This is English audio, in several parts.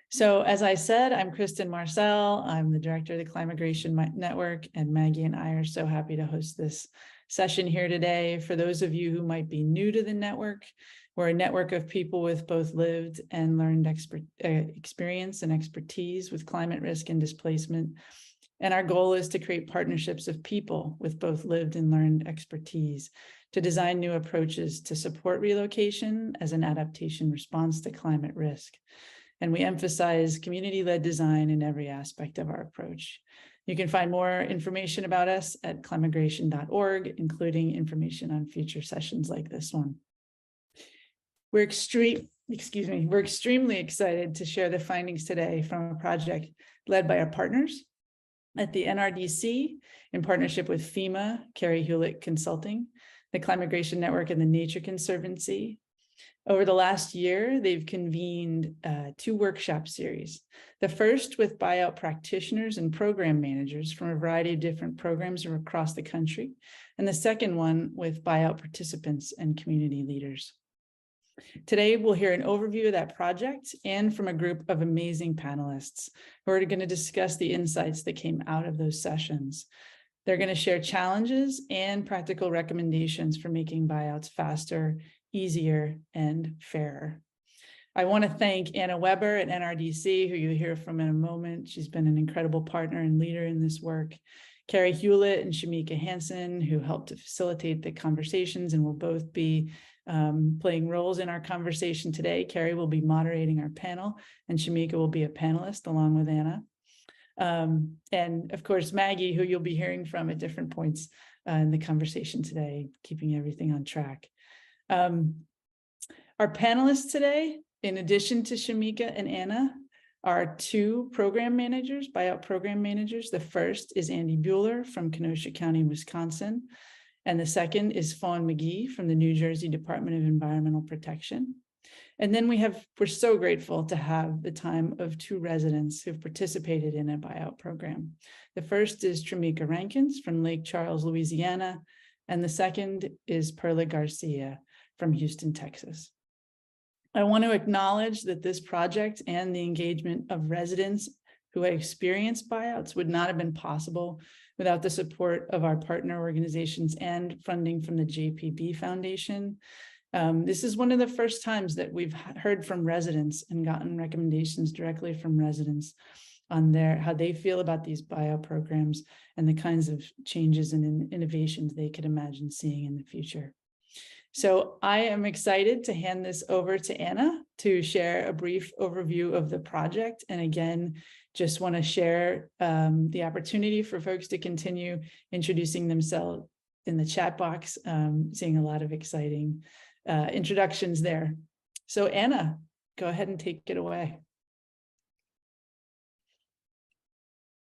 So as I said, I'm Kristen Marcel. I'm the director of the Climigration Network, and Maggie and I are so happy to host this session here today. For those of you who might be new to the network, we're a network of people with both lived and learned experience and expertise with climate risk and displacement. And our goal is to create partnerships of people with both lived and learned expertise to design new approaches to support relocation as an adaptation response to climate risk. And we emphasize community-led design in every aspect of our approach. You can find more information about us at climigration.org, including information on future sessions like this one. We're extremely excited to share the findings today from a project led by our partners at the NRDC in partnership with FEMA, Carrie Hewlett Consulting, the Climigration Network, and the Nature Conservancy. Over the last year, they've convened 2 workshop series. The first with buyout practitioners and program managers from a variety of different programs across the country, and the second one with buyout participants and community leaders. Today, we'll hear an overview of that project and from a group of amazing panelists who are going to discuss the insights that came out of those sessions. They're going to share challenges and practical recommendations for making buyouts faster, easier, and fairer. I want to thank Anna Weber at NRDC, who you'll hear from in a moment. She's been an incredible partner and leader in this work. Carrie Hewlett and Shamika Hansen, who helped to facilitate the conversations and will both be playing roles in our conversation today. Carrie will be moderating our panel, and Shamika will be a panelist along with Anna. And of course, Maggie, who you'll be hearing from at different points in the conversation today, keeping everything on track. Our panelists today, in addition to Shamika and Anna, are 2 program managers, buyout program managers. The first is Andy Bueller from Kenosha County, Wisconsin. And the second is Fawn McGee from the New Jersey Department of Environmental Protection. And then we're so grateful to have the time of 2 residents who've participated in a buyout program. The first is Tramika Rankins from Lake Charles, Louisiana, and the second is Perla Garcia from Houston, Texas. I want to acknowledge that this project and the engagement of residents who had experienced buyouts would not have been possible without the support of our partner organizations and funding from the JPB Foundation. This is one of the first times that we've heard from residents and gotten recommendations directly from residents on how they feel about these buyout programs and the kinds of changes and innovations they could imagine seeing in the future. So I am excited to hand this over to Anna to share a brief overview of the project. And again, just want to share the opportunity for folks to continue introducing themselves in the chat box, seeing a lot of exciting introductions there. So Anna, go ahead and take it away.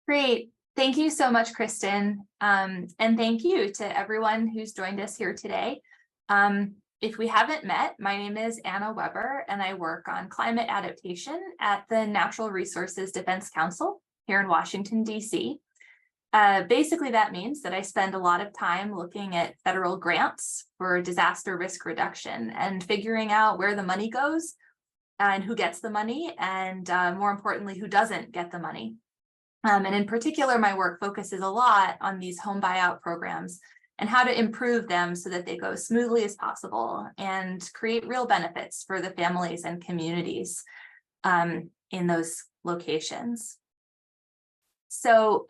Great. Thank you so much, Kristen. And thank you to everyone who's joined us here today. If we haven't met, my name is Anna Weber, and I work on climate adaptation at the Natural Resources Defense Council here in Washington, D.C. Basically, that means that I spend a lot of time looking at federal grants for disaster risk reduction and figuring out where the money goes and who gets the money, and more importantly, who doesn't get the money. And in particular, my work focuses a lot on these home buyout programs and how to improve them so that they go as smoothly as possible and create real benefits for the families and communities in those locations. So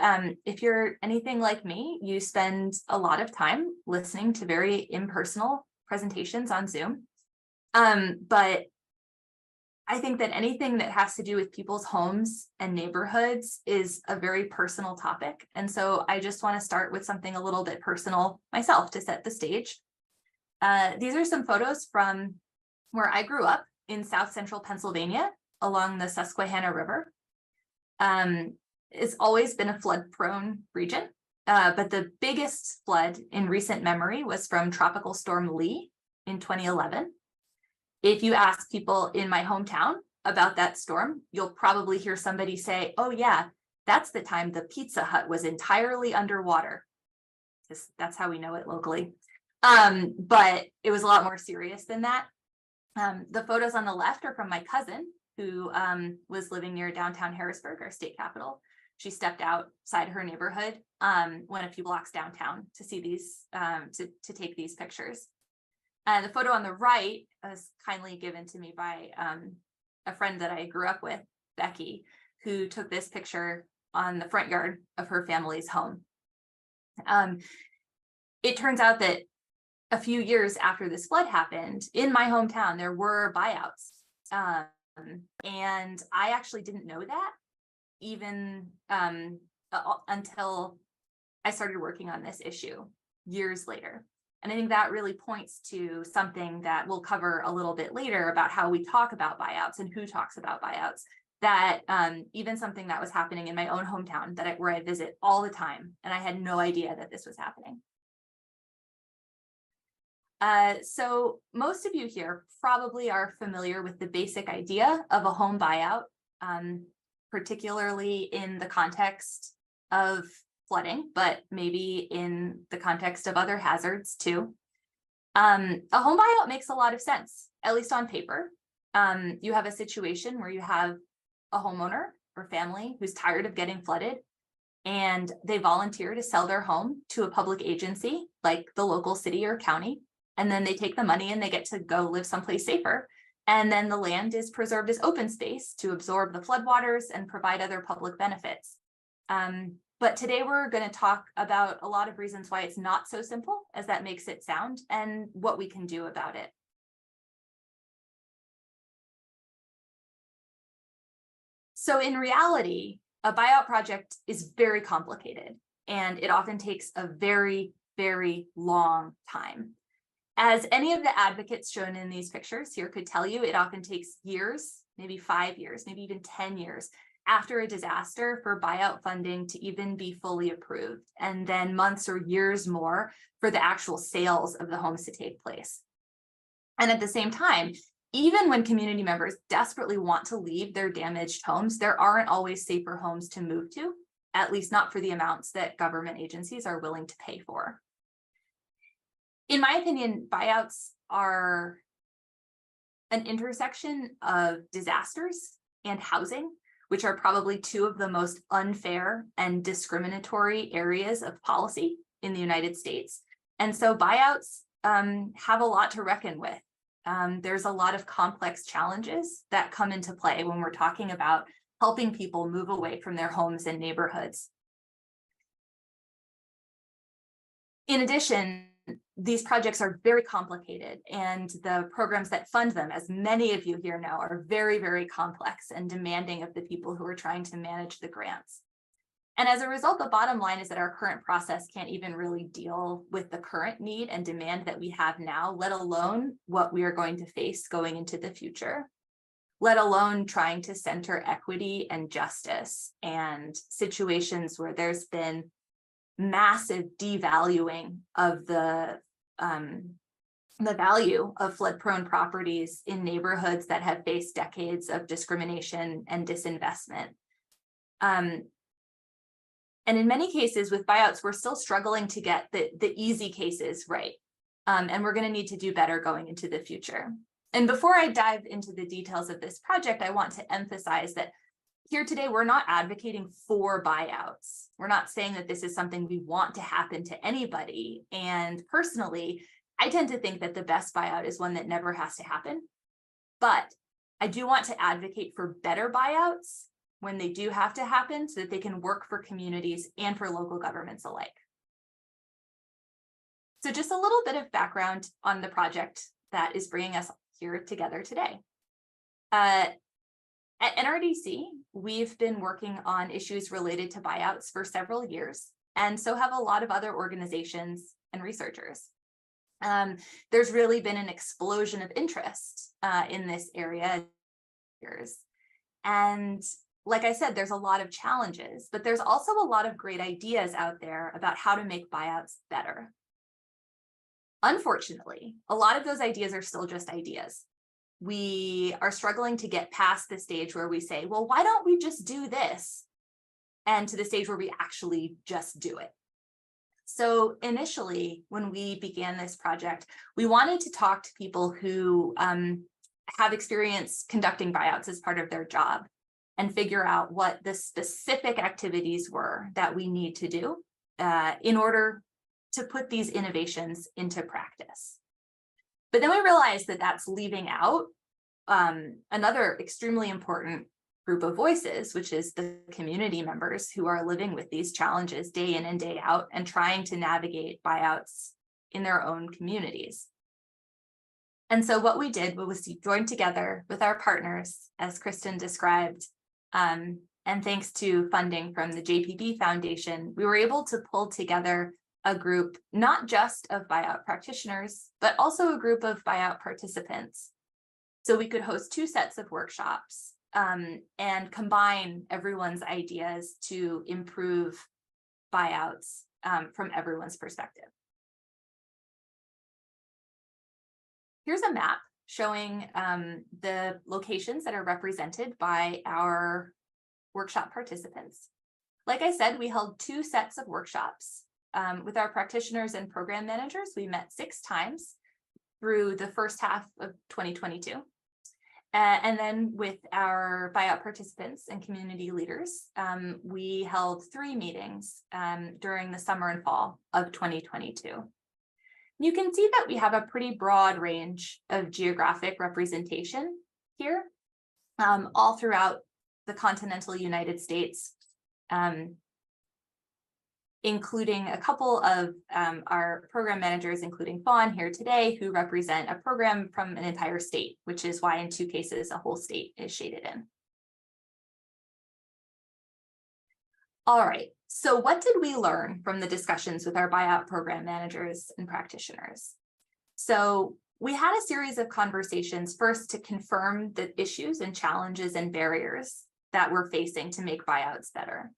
if you're anything like me, you spend a lot of time listening to very impersonal presentations on Zoom. But I think that anything that has to do with people's homes and neighborhoods is a very personal topic. And so I just want to start with something a little bit personal myself to set the stage. These are some photos from where I grew up in South Central Pennsylvania along the Susquehanna River. It's always been a flood-prone region, but the biggest flood in recent memory was from Tropical Storm Lee in 2011. If you ask people in my hometown about that storm, you'll probably hear somebody say, oh yeah, that's the time the Pizza Hut was entirely underwater. Because that's how we know it locally. But it was a lot more serious than that. The photos on the left are from my cousin, who was living near downtown Harrisburg, our state capital. She stepped outside her neighborhood, went a few blocks downtown to see these, to take these pictures. The photo on the right was kindly given to me by a friend that I grew up with, Becky, who took this picture on the front yard of her family's home. It turns out that a few years after this flood happened, in my hometown, there were buyouts. And I actually didn't know that even until I started working on this issue years later. And I think that really points to something that we'll cover a little bit later about how we talk about buyouts and who talks about buyouts. That even something that was happening in my own hometown where I visit all the time, and I had no idea that this was happening. So most of you here probably are familiar with the basic idea of a home buyout, particularly in the context of flooding, but maybe in the context of other hazards too. A home buyout makes a lot of sense, at least on paper. You have a situation where you have a homeowner or family who's tired of getting flooded, and they volunteer to sell their home to a public agency like the local city or county. And then they take the money and they get to go live someplace safer. And then the land is preserved as open space to absorb the floodwaters and provide other public benefits. But today we're going to talk about a lot of reasons why it's not so simple as that makes it sound and what we can do about it. So in reality, a buyout project is very complicated, and it often takes a very, very long time. As any of the advocates shown in these pictures here could tell you, it often takes years, maybe 5 years, maybe even 10 years after a disaster for buyout funding to even be fully approved, and then months or years more for the actual sales of the homes to take place. And at the same time, even when community members desperately want to leave their damaged homes, there aren't always safer homes to move to, at least not for the amounts that government agencies are willing to pay for. In my opinion, buyouts are an intersection of disasters and housing, which are probably two of the most unfair and discriminatory areas of policy in the United States. And so buyouts have a lot to reckon with. There's a lot of complex challenges that come into play when we're talking about helping people move away from their homes and neighborhoods. In addition, these projects are very complicated, and the programs that fund them, as many of you here know, are very, very complex and demanding of the people who are trying to manage the grants. And as a result, the bottom line is that our current process can't even really deal with the current need and demand that we have now, let alone what we are going to face going into the future, let alone trying to center equity and justice and situations where there's been massive devaluing of the value of flood-prone properties in neighborhoods that have faced decades of discrimination and disinvestment. And in many cases with buyouts, we're still struggling to get the easy cases right. And we're going to need to do better going into the future. And before I dive into the details of this project, I want to emphasize that here today, we're not advocating for buyouts. We're not saying that this is something we want to happen to anybody. And personally, I tend to think that the best buyout is one that never has to happen. But I do want to advocate for better buyouts when they do have to happen so that they can work for communities and for local governments alike. So just a little bit of background on the project that is bringing us here together today. At NRDC, we've been working on issues related to buyouts for several years, and so have a lot of other organizations and researchers. There's really been an explosion of interest in this area. And like I said, there's a lot of challenges, but there's also a lot of great ideas out there about how to make buyouts better. Unfortunately, a lot of those ideas are still just ideas. We are struggling to get past the stage where we say, well, why don't we just do this? And to the stage where we actually just do it. So initially, when we began this project, we wanted to talk to people who have experience conducting buyouts as part of their job and figure out what the specific activities were that we need to do in order to put these innovations into practice. But then we realized that that's leaving out another extremely important group of voices, which is the community members who are living with these challenges day in and day out and trying to navigate buyouts in their own communities. And so what we did was we joined together with our partners, as Kristen described, and thanks to funding from the JPB Foundation, we were able to pull together a group, not just of buyout practitioners, but also a group of buyout participants. So we could host 2 sets of workshops and combine everyone's ideas to improve buyouts from everyone's perspective. Here's a map showing the locations that are represented by our workshop participants. Like I said, we held 2 sets of workshops. With our practitioners and program managers, we met 6 times through the first half of 2022. And then with our buyout participants and community leaders, we held 3 meetings during the summer and fall of 2022. You can see that we have a pretty broad range of geographic representation here, all throughout the continental United States, including a couple of our program managers, including Fawn here today, who represent a program from an entire state, which is why in 2 cases, a whole state is shaded in. All right, so what did we learn from the discussions with our buyout program managers and practitioners? So we had a series of conversations first to confirm the issues and challenges and barriers that we're facing to make buyouts better.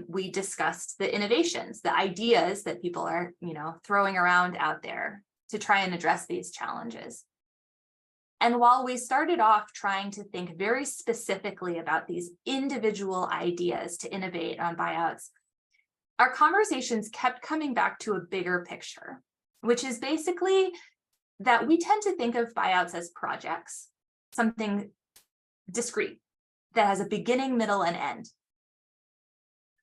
We discussed the innovations, the ideas that people are, throwing around out there to try and address these challenges. And while we started off trying to think very specifically about these individual ideas to innovate on buyouts, our conversations kept coming back to a bigger picture, which is basically that we tend to think of buyouts as projects, something discrete that has a beginning, middle, and end.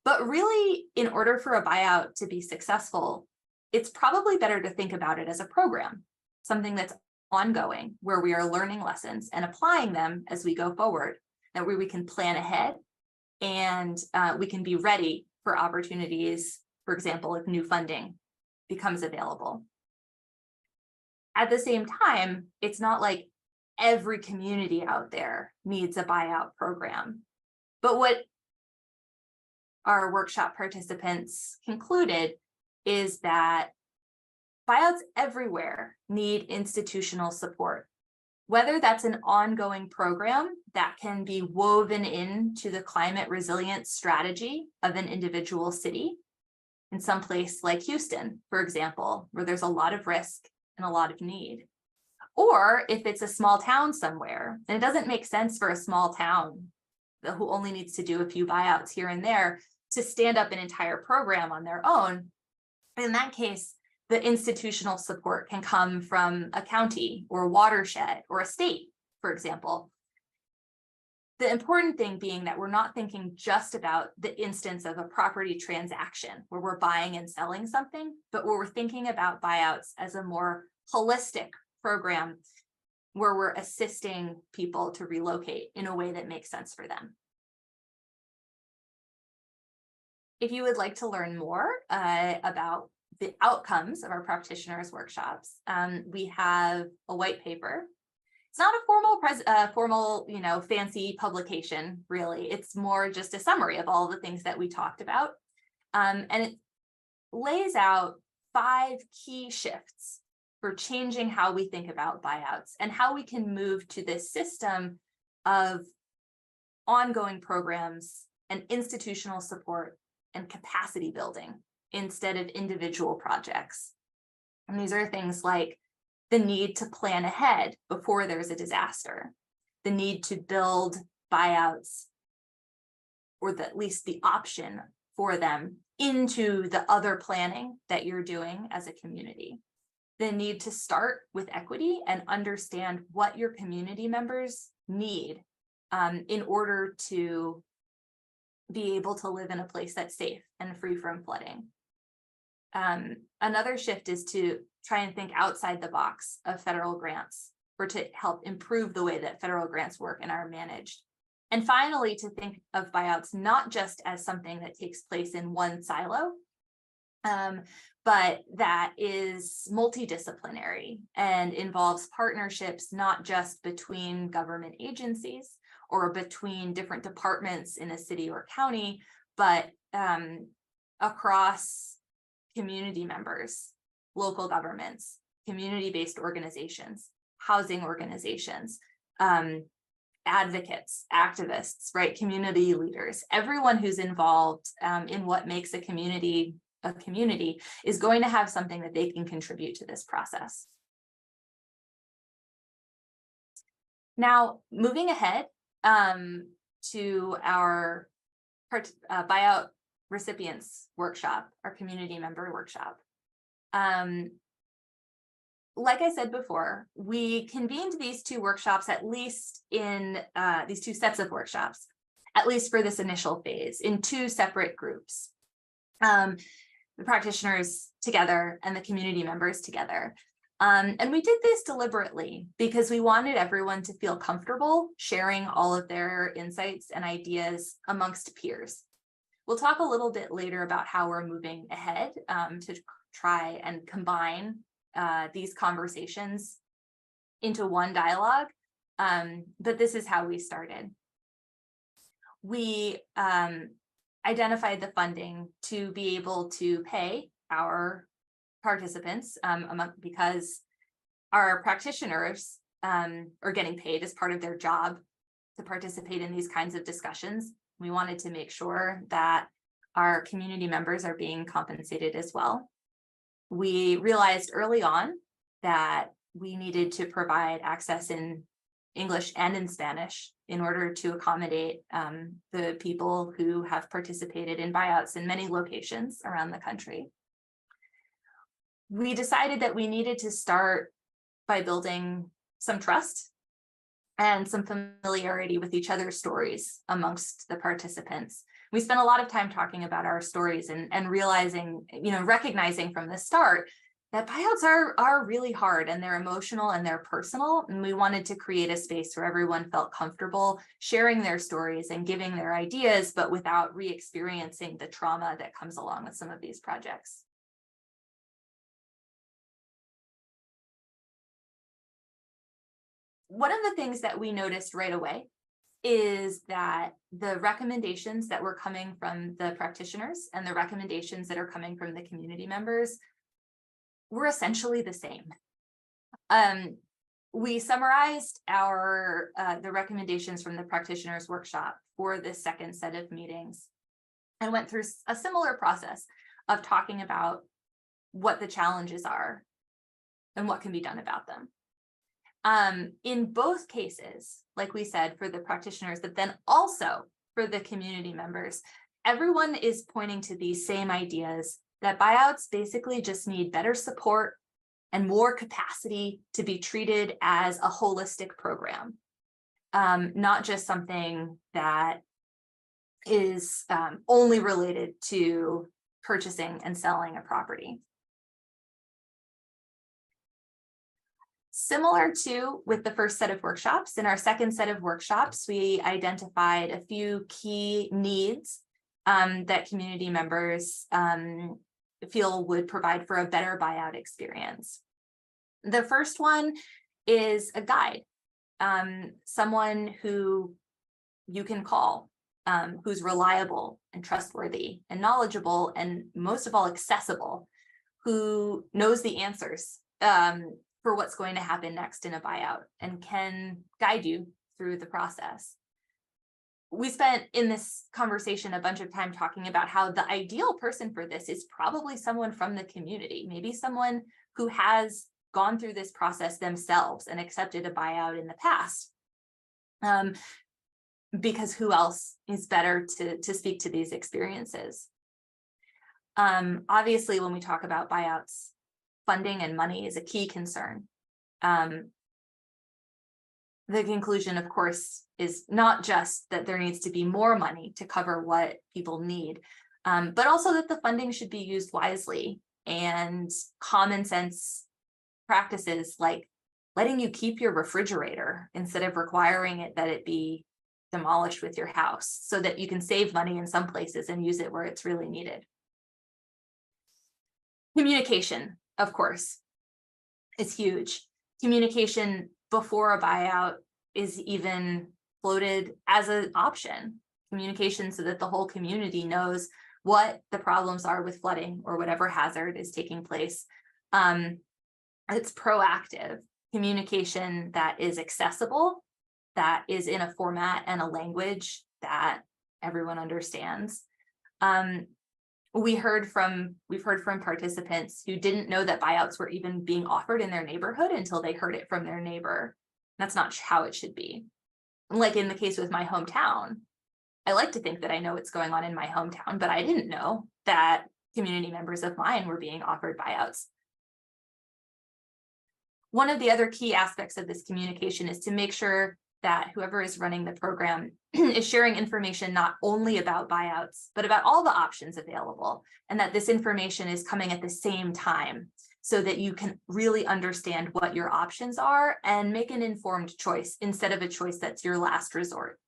But really, in order for a buyout to be successful, it's probably better to think about it as a program, something that's ongoing, where we are learning lessons and applying them as we go forward, that way we can plan ahead and we can be ready for opportunities, for example, if new funding becomes available. At the same time, it's not like every community out there needs a buyout program. But what our workshop participants concluded is that buyouts everywhere need institutional support, whether that's an ongoing program that can be woven into the climate resilience strategy of an individual city, in some place like Houston, for example, where there's a lot of risk and a lot of need. Or if it's a small town somewhere, and it doesn't make sense for a small town who only needs to do a few buyouts here and there to stand up an entire program on their own. In that case, the institutional support can come from a county or a watershed or a state, for example. The important thing being that we're not thinking just about the instance of a property transaction where we're buying and selling something, but where we're thinking about buyouts as a more holistic program where we're assisting people to relocate in a way that makes sense for them. If you would like to learn more about the outcomes of our practitioners workshops, we have a white paper. It's not a formal, fancy publication, really. It's more just a summary of all the things that we talked about. And it lays out 5 key shifts for changing how we think about buyouts and how we can move to this system of ongoing programs and institutional support and capacity building instead of individual projects. And these are things like the need to plan ahead before there's a disaster, the need to build buyouts, or at least the option for them, into the other planning that you're doing as a community. the need to start with equity and understand what your community members need in order to be able to live in a place that's safe and free from flooding. Another shift is to try and think outside the box of federal grants, or to help improve the way that federal grants work and are managed. And finally, to think of buyouts not just as something that takes place in one silo, but that is multidisciplinary and involves partnerships not just between government agencies or between different departments in a city or county, but across community members, local governments, community-based organizations, housing organizations, advocates, activists, right? Community leaders, everyone who's involved in what makes a community is going to have something that they can contribute to this process. Now, moving ahead to our buyout recipients workshop, our community member workshop. Like I said before, we convened these two workshops, at least in these two sets of workshops, at least for this initial phase, in two separate groups. The practitioners together and the community members together. And we did this deliberately because we wanted everyone to feel comfortable sharing all of their insights and ideas amongst peers. We'll talk a little bit later about how we're moving ahead to try and combine these conversations into one dialogue, but this is how we started. We identified the funding to be able to pay our participants because our practitioners are getting paid as part of their job to participate in these kinds of discussions. We wanted to make sure that our community members are being compensated as well. We realized early on that we needed to provide access in English and in Spanish in order to accommodate the people who have participated in buyouts in many locations around the country. We decided that we needed to start by building some trust and some familiarity with each other's stories amongst the participants. We spent a lot of time talking about our stories and realizing, recognizing from the start that buyouts are really hard, and they're emotional and they're personal. And we wanted to create a space where everyone felt comfortable sharing their stories and giving their ideas, but without re-experiencing the trauma that comes along with some of these projects. One of the things that we noticed right away is that the recommendations that were coming from the practitioners and the recommendations that are coming from the community members were essentially the same. We summarized the recommendations from the practitioners workshop for this second set of meetings and went through a similar process of talking about what the challenges are and what can be done about them. In both cases, like we said, for the practitioners, but then also for the community members, everyone is pointing to these same ideas that buyouts basically just need better support and more capacity to be treated as a holistic program, not just something that is only related to purchasing and selling a property. Similar to with the first set of workshops, in our second set of workshops, we identified a few key needs that community members feel would provide for a better buyout experience. The first one is a guide, someone who you can call, who's reliable and trustworthy and knowledgeable, and most of all accessible, who knows the answers for what's going to happen next in a buyout and can guide you through the process. We spent in this conversation a bunch of time talking about how the ideal person for this is probably someone from the community, maybe someone who has gone through this process themselves and accepted a buyout in the past. Because who else is better to speak to these experiences? Obviously, when we talk about buyouts, funding and money is a key concern. The conclusion, of course, is not just that there needs to be more money to cover what people need, but also that the funding should be used wisely, and common sense practices like letting you keep your refrigerator instead of requiring it that it be demolished with your house, so that you can save money in some places and use it where it's really needed. Communication, of course, is huge. Communication before a buyout is even floated as an option. Communication so that the whole community knows what the problems are with flooding or whatever hazard is taking place. It's proactive communication that is accessible, that is in a format and a language that everyone understands. We've heard from participants who didn't know that buyouts were even being offered in their neighborhood until they heard it from their neighbor. That's not how it should be. Like in the case with my hometown, I like to think that I know what's going on in my hometown, but I didn't know that community members of mine were being offered buyouts. One of the other key aspects of this communication is to make sure that whoever is running the program is sharing information not only about buyouts, but about all the options available, and that this information is coming at the same time so that you can really understand what your options are and make an informed choice instead of a choice that's your last resort.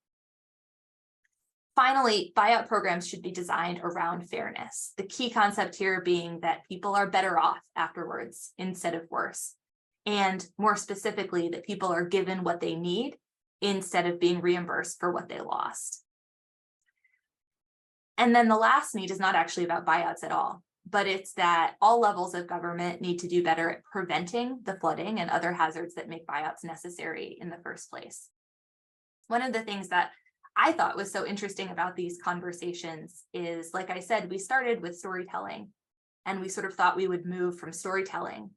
Finally, buyout programs should be designed around fairness. The key concept here being that people are better off afterwards instead of worse. And more specifically, that people are given what they need instead of being reimbursed for what they lost. And then the last need is not actually about buyouts at all, but it's that all levels of government need to do better at preventing the flooding and other hazards that make buyouts necessary in the first place. One of the things that I thought was so interesting about these conversations is, like I said, we started with storytelling, and we sort of thought we would move from storytelling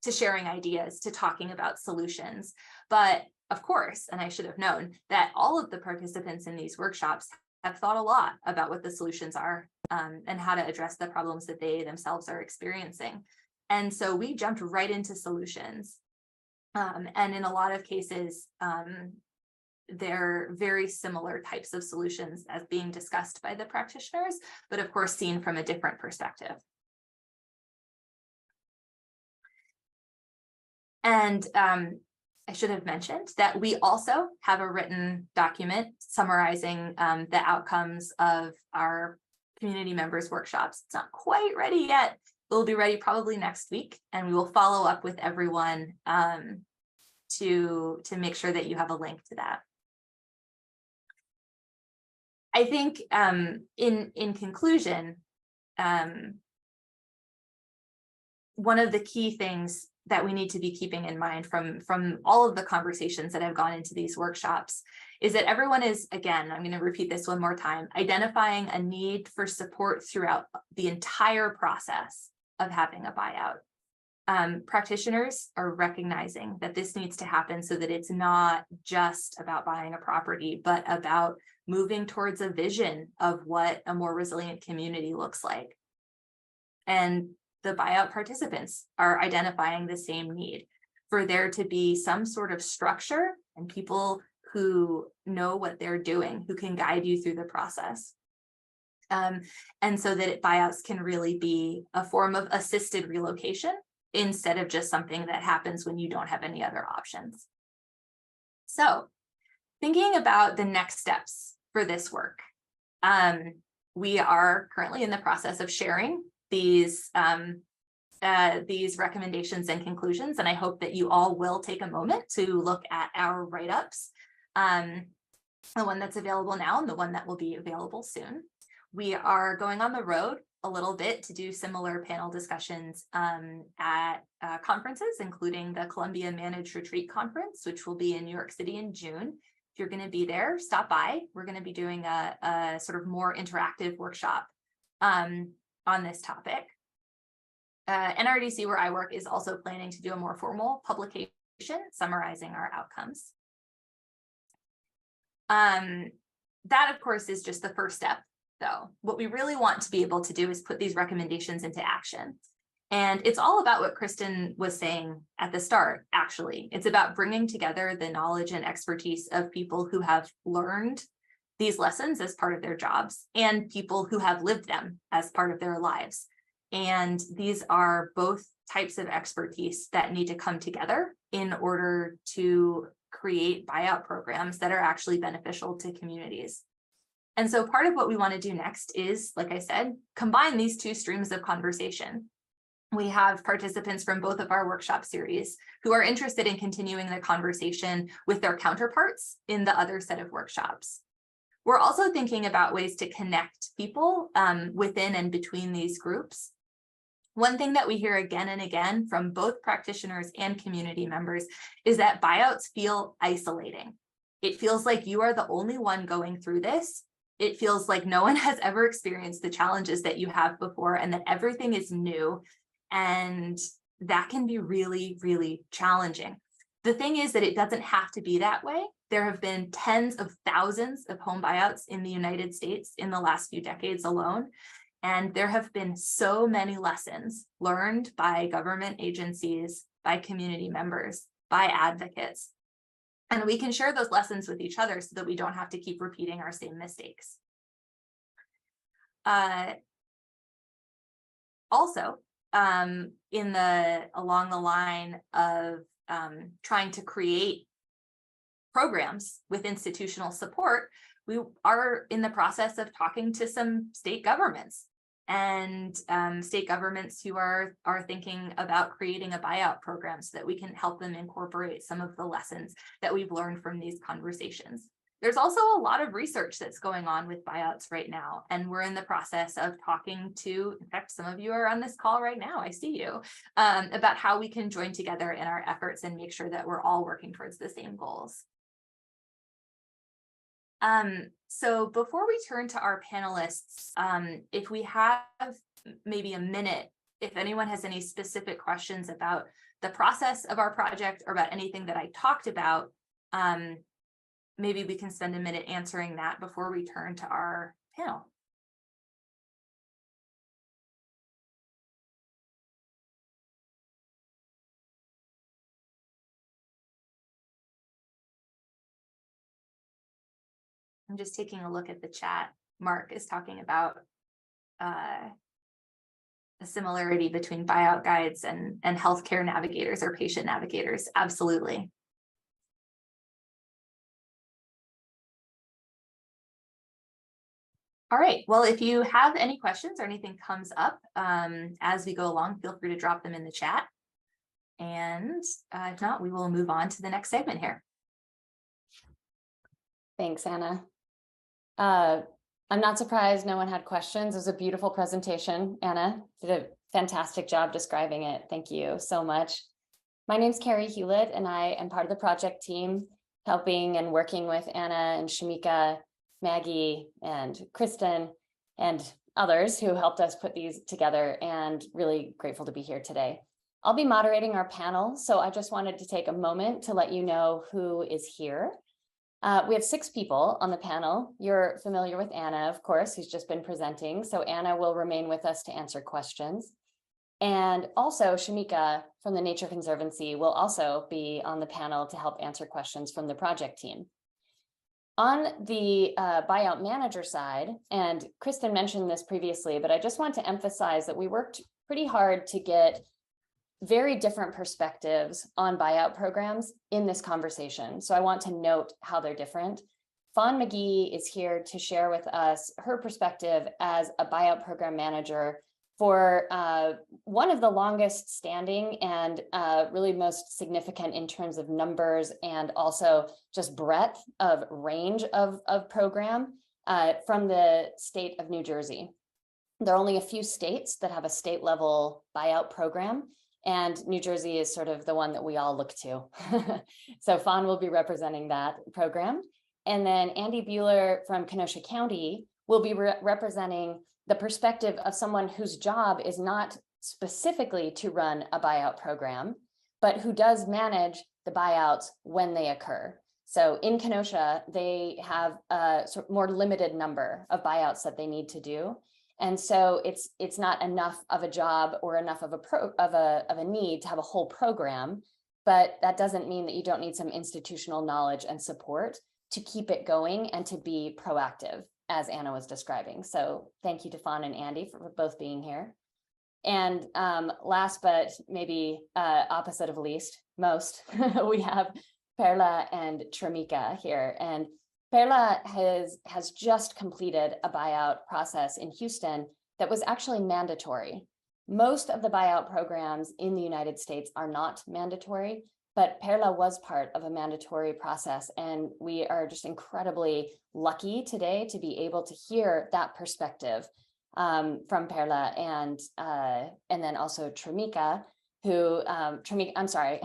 to sharing ideas to talking about solutions. But of course, and I should have known that all of the participants in these workshops have thought a lot about what the solutions are and how to address the problems that they themselves are experiencing. And so we jumped right into solutions. And in a lot of cases, they're very similar types of solutions as being discussed by the practitioners, but of course, seen from a different perspective. And I should have mentioned that we also have a written document summarizing the outcomes of our community members workshops. It's not quite ready yet. It'll be ready probably next week, and we will follow up with everyone to make sure that you have a link to that. I think in conclusion, one of the key things that we need to be keeping in mind from all of the conversations that have gone into these workshops is that everyone is, again, I'm going to repeat this one more time, identifying a need for support throughout the entire process of having a buyout. Practitioners are recognizing that this needs to happen so that it's not just about buying a property, but about moving towards a vision of what a more resilient community looks like. And the buyout participants are identifying the same need for there to be some sort of structure and people who know what they're doing, who can guide you through the process. And so that buyouts can really be a form of assisted relocation instead of just something that happens when you don't have any other options. So thinking about the next steps for this work, we are currently in the process of sharing these recommendations and conclusions, and I hope that you all will take a moment to look at our write-ups, the one that's available now and the one that will be available soon. We are going on the road a little bit to do similar panel discussions at conferences, including the Columbia Managed Retreat Conference, which will be in New York City in June. If you're going to be there, stop by. We're going to be doing a sort of more interactive workshop on this topic. NRDC, where I work, is also planning to do a more formal publication summarizing our outcomes. That, of course, is just the first step, though. What we really want to be able to do is put these recommendations into action. And it's all about what Kristen was saying at the start, actually. It's about bringing together the knowledge and expertise of people who have learned these lessons as part of their jobs and people who have lived them as part of their lives. And these are both types of expertise that need to come together in order to create buyout programs that are actually beneficial to communities. And so part of what we want to do next is, like I said, combine these two streams of conversation. We have participants from both of our workshop series who are interested in continuing the conversation with their counterparts in the other set of workshops. We're also thinking about ways to connect people within and between these groups. One thing that we hear again and again from both practitioners and community members is that buyouts feel isolating. It feels like you are the only one going through this. It feels like no one has ever experienced the challenges that you have before and that everything is new. And that can be really, really challenging. The thing is that it doesn't have to be that way. There have been tens of thousands of home buyouts in the United States in the last few decades alone. And there have been so many lessons learned by government agencies, by community members, by advocates. And we can share those lessons with each other so that we don't have to keep repeating our same mistakes. Also, along the line of trying to create programs with institutional support, we are in the process of talking to some state governments and state governments who are thinking about creating a buyout program so that we can help them incorporate some of the lessons that we've learned from these conversations. There's also a lot of research that's going on with buyouts right now, and we're in the process of talking to, in fact, some of you are on this call right now, I see you, about how we can join together in our efforts and make sure that we're all working towards the same goals. So before we turn to our panelists, if we have maybe a minute, if anyone has any specific questions about the process of our project or about anything that I talked about, maybe we can spend a minute answering that before we turn to our panel. I'm just taking a look at the chat. Mark is talking about a similarity between buyout guides and healthcare navigators or patient navigators. Absolutely. All right, well, if you have any questions or anything comes up as we go along, feel free to drop them in the chat. And if not, we will move on to the next segment here. Thanks, Anna. I'm not surprised no one had questions. It was a beautiful presentation. Anna did a fantastic job describing it. Thank you so much. My name's Carrie Hewlett, and I am part of the project team, helping and working with Anna and Shamika, Maggie, and Kristen, and others who helped us put these together, and really grateful to be here today. I'll be moderating our panel, so I just wanted to take a moment to let you know who is here. We have 6 people on the panel. You're familiar with Anna, of course, who's just been presenting. So Anna will remain with us to answer questions. And also Shamika from the Nature Conservancy will also be on the panel to help answer questions from the project team. On the buyout manager side, and Kristen mentioned this previously, but I just want to emphasize that we worked pretty hard to get very different perspectives on buyout programs in this conversation. So I want to note how they're different. Fawn McGee is here to share with us her perspective as a buyout program manager for one of the longest standing and really most significant in terms of numbers and also just breadth of range of program from the state of New Jersey. There are only a few states that have a state level buyout program, and New Jersey is sort of the one that we all look to. So Fawn will be representing that program. And then Andy Buehler from Kenosha County will be representing the perspective of someone whose job is not specifically to run a buyout program, but who does manage the buyouts when they occur. So in Kenosha, they have a more limited number of buyouts that they need to do. And so it's not enough of a job or enough of a need to have a whole program, but that doesn't mean that you don't need some institutional knowledge and support to keep it going and to be proactive, as Anna was describing. So thank you to Fawn and Andy for both being here. And last, but maybe opposite of least, most, we have Perla and Tramika here. And Perla has just completed a buyout process in Houston that was actually mandatory. Most of the buyout programs in the United States are not mandatory, but Perla was part of a mandatory process. And we are just incredibly lucky today to be able to hear that perspective from Perla and then also Tramika, who Tramika, I'm sorry,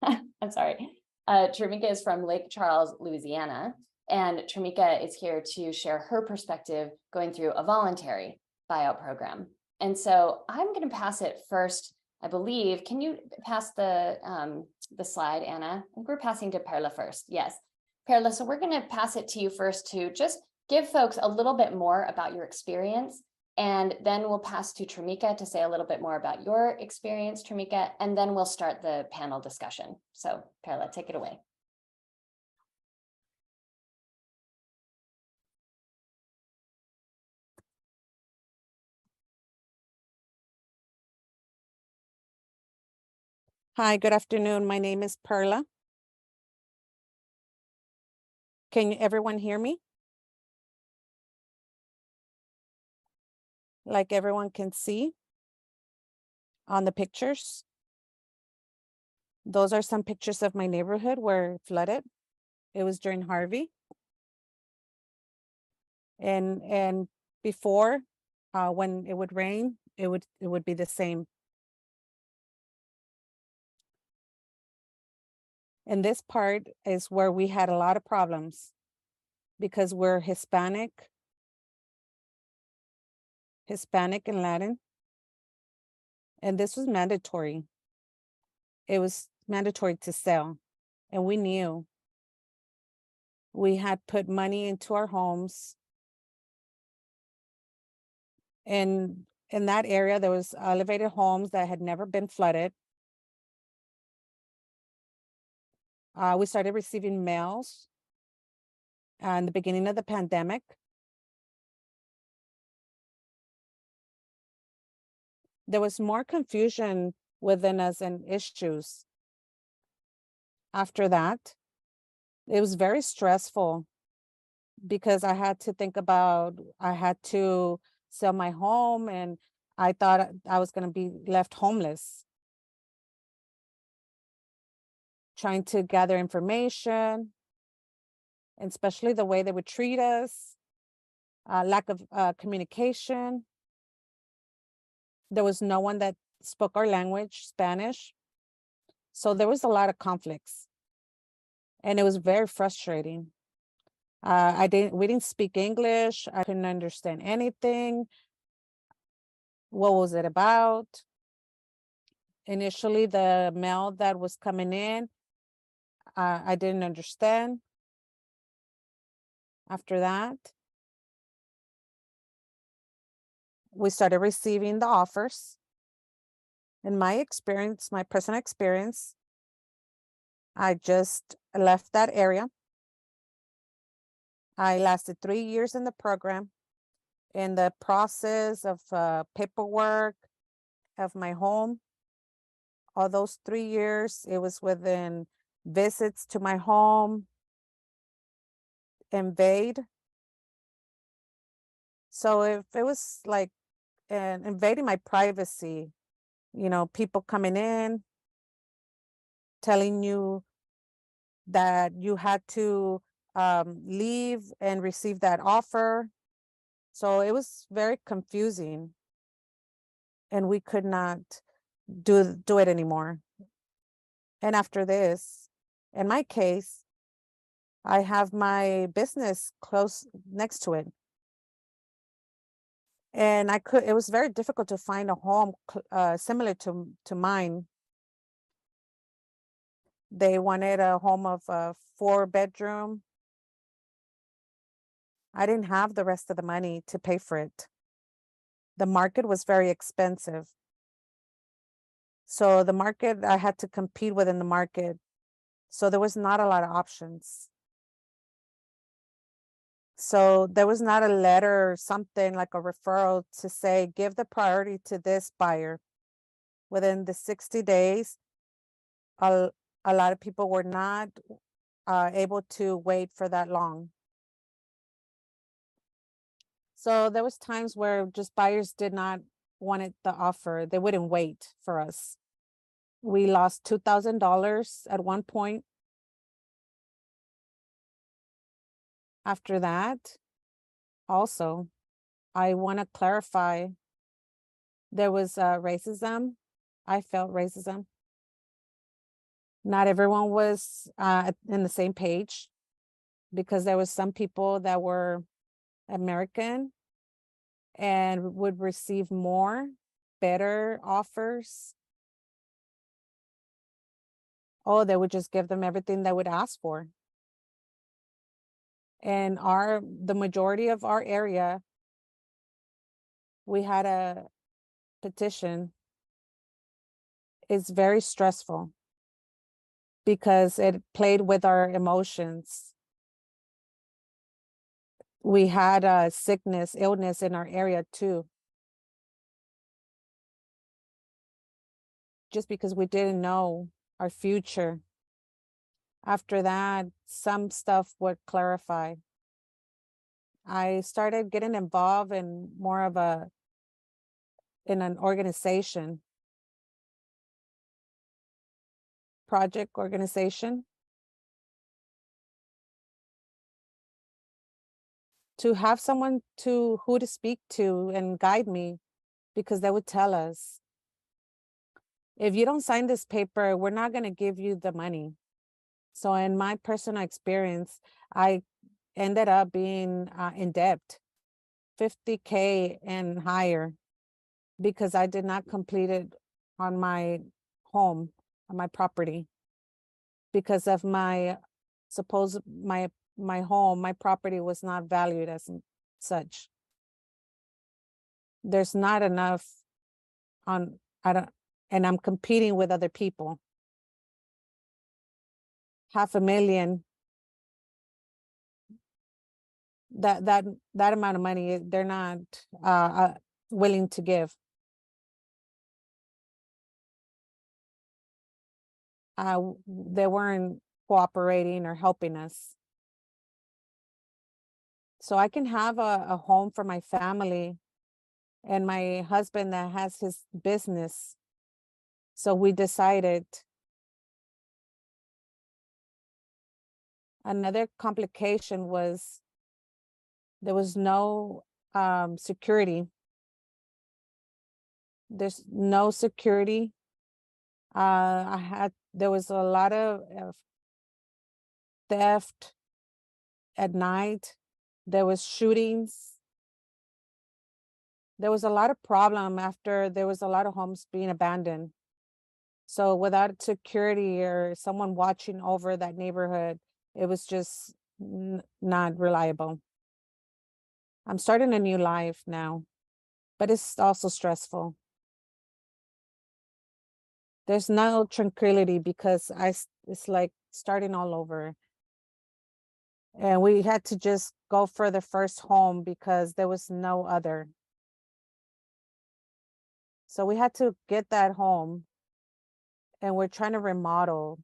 I'm sorry. Tramika is from Lake Charles, Louisiana, and Tramika is here to share her perspective going through a voluntary buyout program. And so I'm going to pass it first, I believe. Can you pass the slide, Anna? I think we're passing to Perla first. Yes, Perla. So we're going to pass it to you first to just give folks a little bit more about your experience. And then we'll pass to Tramika to say a little bit more about your experience, Tramika, and then we'll start the panel discussion. So Perla, take it away. Hi, good afternoon. My name is Perla. Can everyone hear me? Like everyone can see on the pictures. Those are some pictures of my neighborhood where it flooded. It was during Harvey. And before, when it would rain, it would be the same. And this part is where we had a lot of problems because we're Hispanic and Latin. And this was mandatory. It was mandatory to sell. And we knew we had put money into our homes. And in that area, there was elevated homes that had never been flooded. We started receiving mails in the beginning of the pandemic. There was more confusion within us and issues. After that, it was very stressful because I had to think about, I had to sell my home and I thought I was going to be left homeless. Trying to gather information, and especially the way they would treat us, lack of communication. There was no one that spoke our language, Spanish. So there was a lot of conflicts. And it was very frustrating. We didn't speak English. I couldn't understand anything. What was it about? Initially, the mail that was coming in, I didn't understand. After that, we started receiving the offers. In my experience, my personal experience, I just left that area. I lasted 3 years in the program. In the process of paperwork of my home, all those 3 years, it was within visits to my home, invade. So if it was like invading my privacy, you know, people coming in, telling you that you had to leave and receive that offer. So it was very confusing and we could not do it anymore. And after this, in my case, I have my business close next to it. And it was very difficult to find a home similar to mine. They wanted a home of a 4-bedroom. I didn't have the rest of the money to pay for it. the market was very expensive. So the market, I had to compete within the market. So there was not a lot of options. So there was not a letter or something like a referral to say, give the priority to this buyer. Within the 60 days, a lot of people were not able to wait for that long. So there was times where just buyers did not want it, the offer. They wouldn't wait for us. We lost $2,000 at one point. After that, also, I want to clarify, there was racism. I felt racism. Not everyone was in the same page, because there was some people that were American and would receive more, better offers. Oh, they would just give them everything they would ask for. And the majority of our area, we had a petition. It's very stressful because it played with our emotions. We had a sickness, illness in our area too. Just because we didn't know our future. After that, some stuff would clarify. I started getting involved in more of in an organization, project organization, to have someone who to speak to and guide me, because they would tell us, if you don't sign this paper, we're not going to give you the money. So in my personal experience, I ended up being in debt, $50K and higher, because I did not complete it on my home, on my property, because of my home, my property was not valued as such. There's not enough and I'm competing with other people. $500,000, that amount of money, they're not willing to give. They weren't cooperating or helping us. So I can have a home for my family and my husband that has his business. So we decided. Another complication was there was no security. There's no security. There was a lot of theft at night. There was shootings. There was a lot of problem after there was a lot of homes being abandoned. So without security or someone watching over that neighborhood, it was just not reliable. I'm starting a new life now, but it's also stressful. There's no tranquility because it's like starting all over. And we had to just go for the first home because there was no other. So we had to get that home, and we're trying to remodel.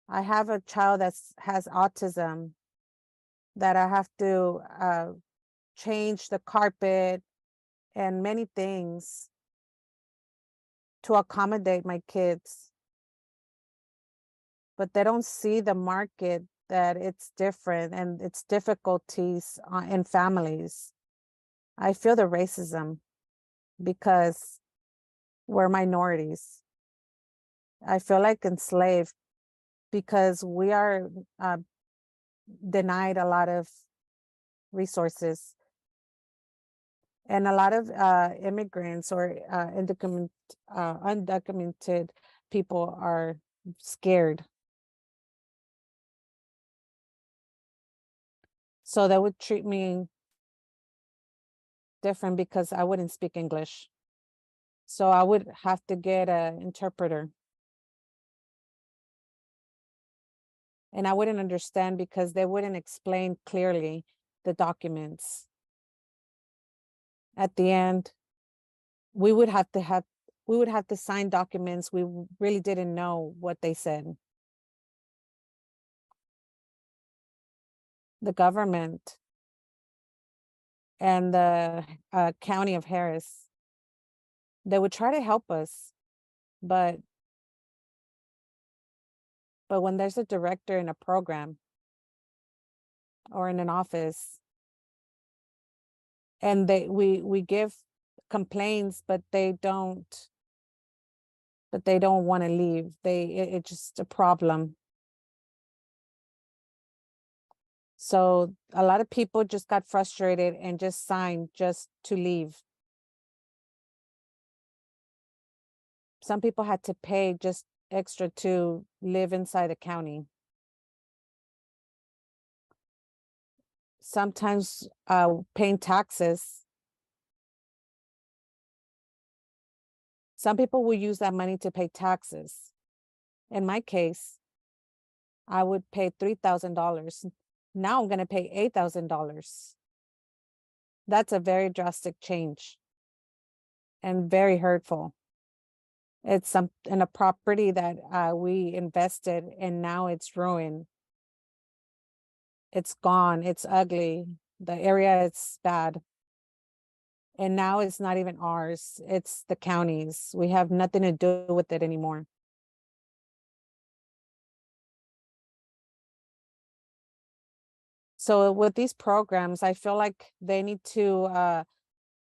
I have a child that has autism that I have to change the carpet and many things to accommodate my kids. But they don't see the market, that it's different and it's difficulties in families. I feel the racism because we're minorities. I feel like enslaved because we are denied a lot of resources. And a lot of immigrants or undocumented people are scared. So they would treat me different because I wouldn't speak English. So I would have to get an interpreter. And I wouldn't understand because they wouldn't explain clearly the documents. At the end, we would have to sign documents. We really didn't know what they said. The government and the County of Harris, they would try to help us, but when there's a director in a program or in an office, and we give complaints, but they don't want to leave. It's just a problem. So a lot of people just got frustrated and just signed just to leave. Some people had to pay just extra to live inside the county. Sometimes paying taxes. Some people will use that money to pay taxes. In my case, I would pay $3,000. Now I'm going to pay $8,000. That's a very drastic change and very hurtful. It's in a property that we invested and now it's ruined. It's gone. It's ugly. The area is bad. And now it's not even ours. It's the county's. We have nothing to do with it anymore. So with these programs, I feel like they need to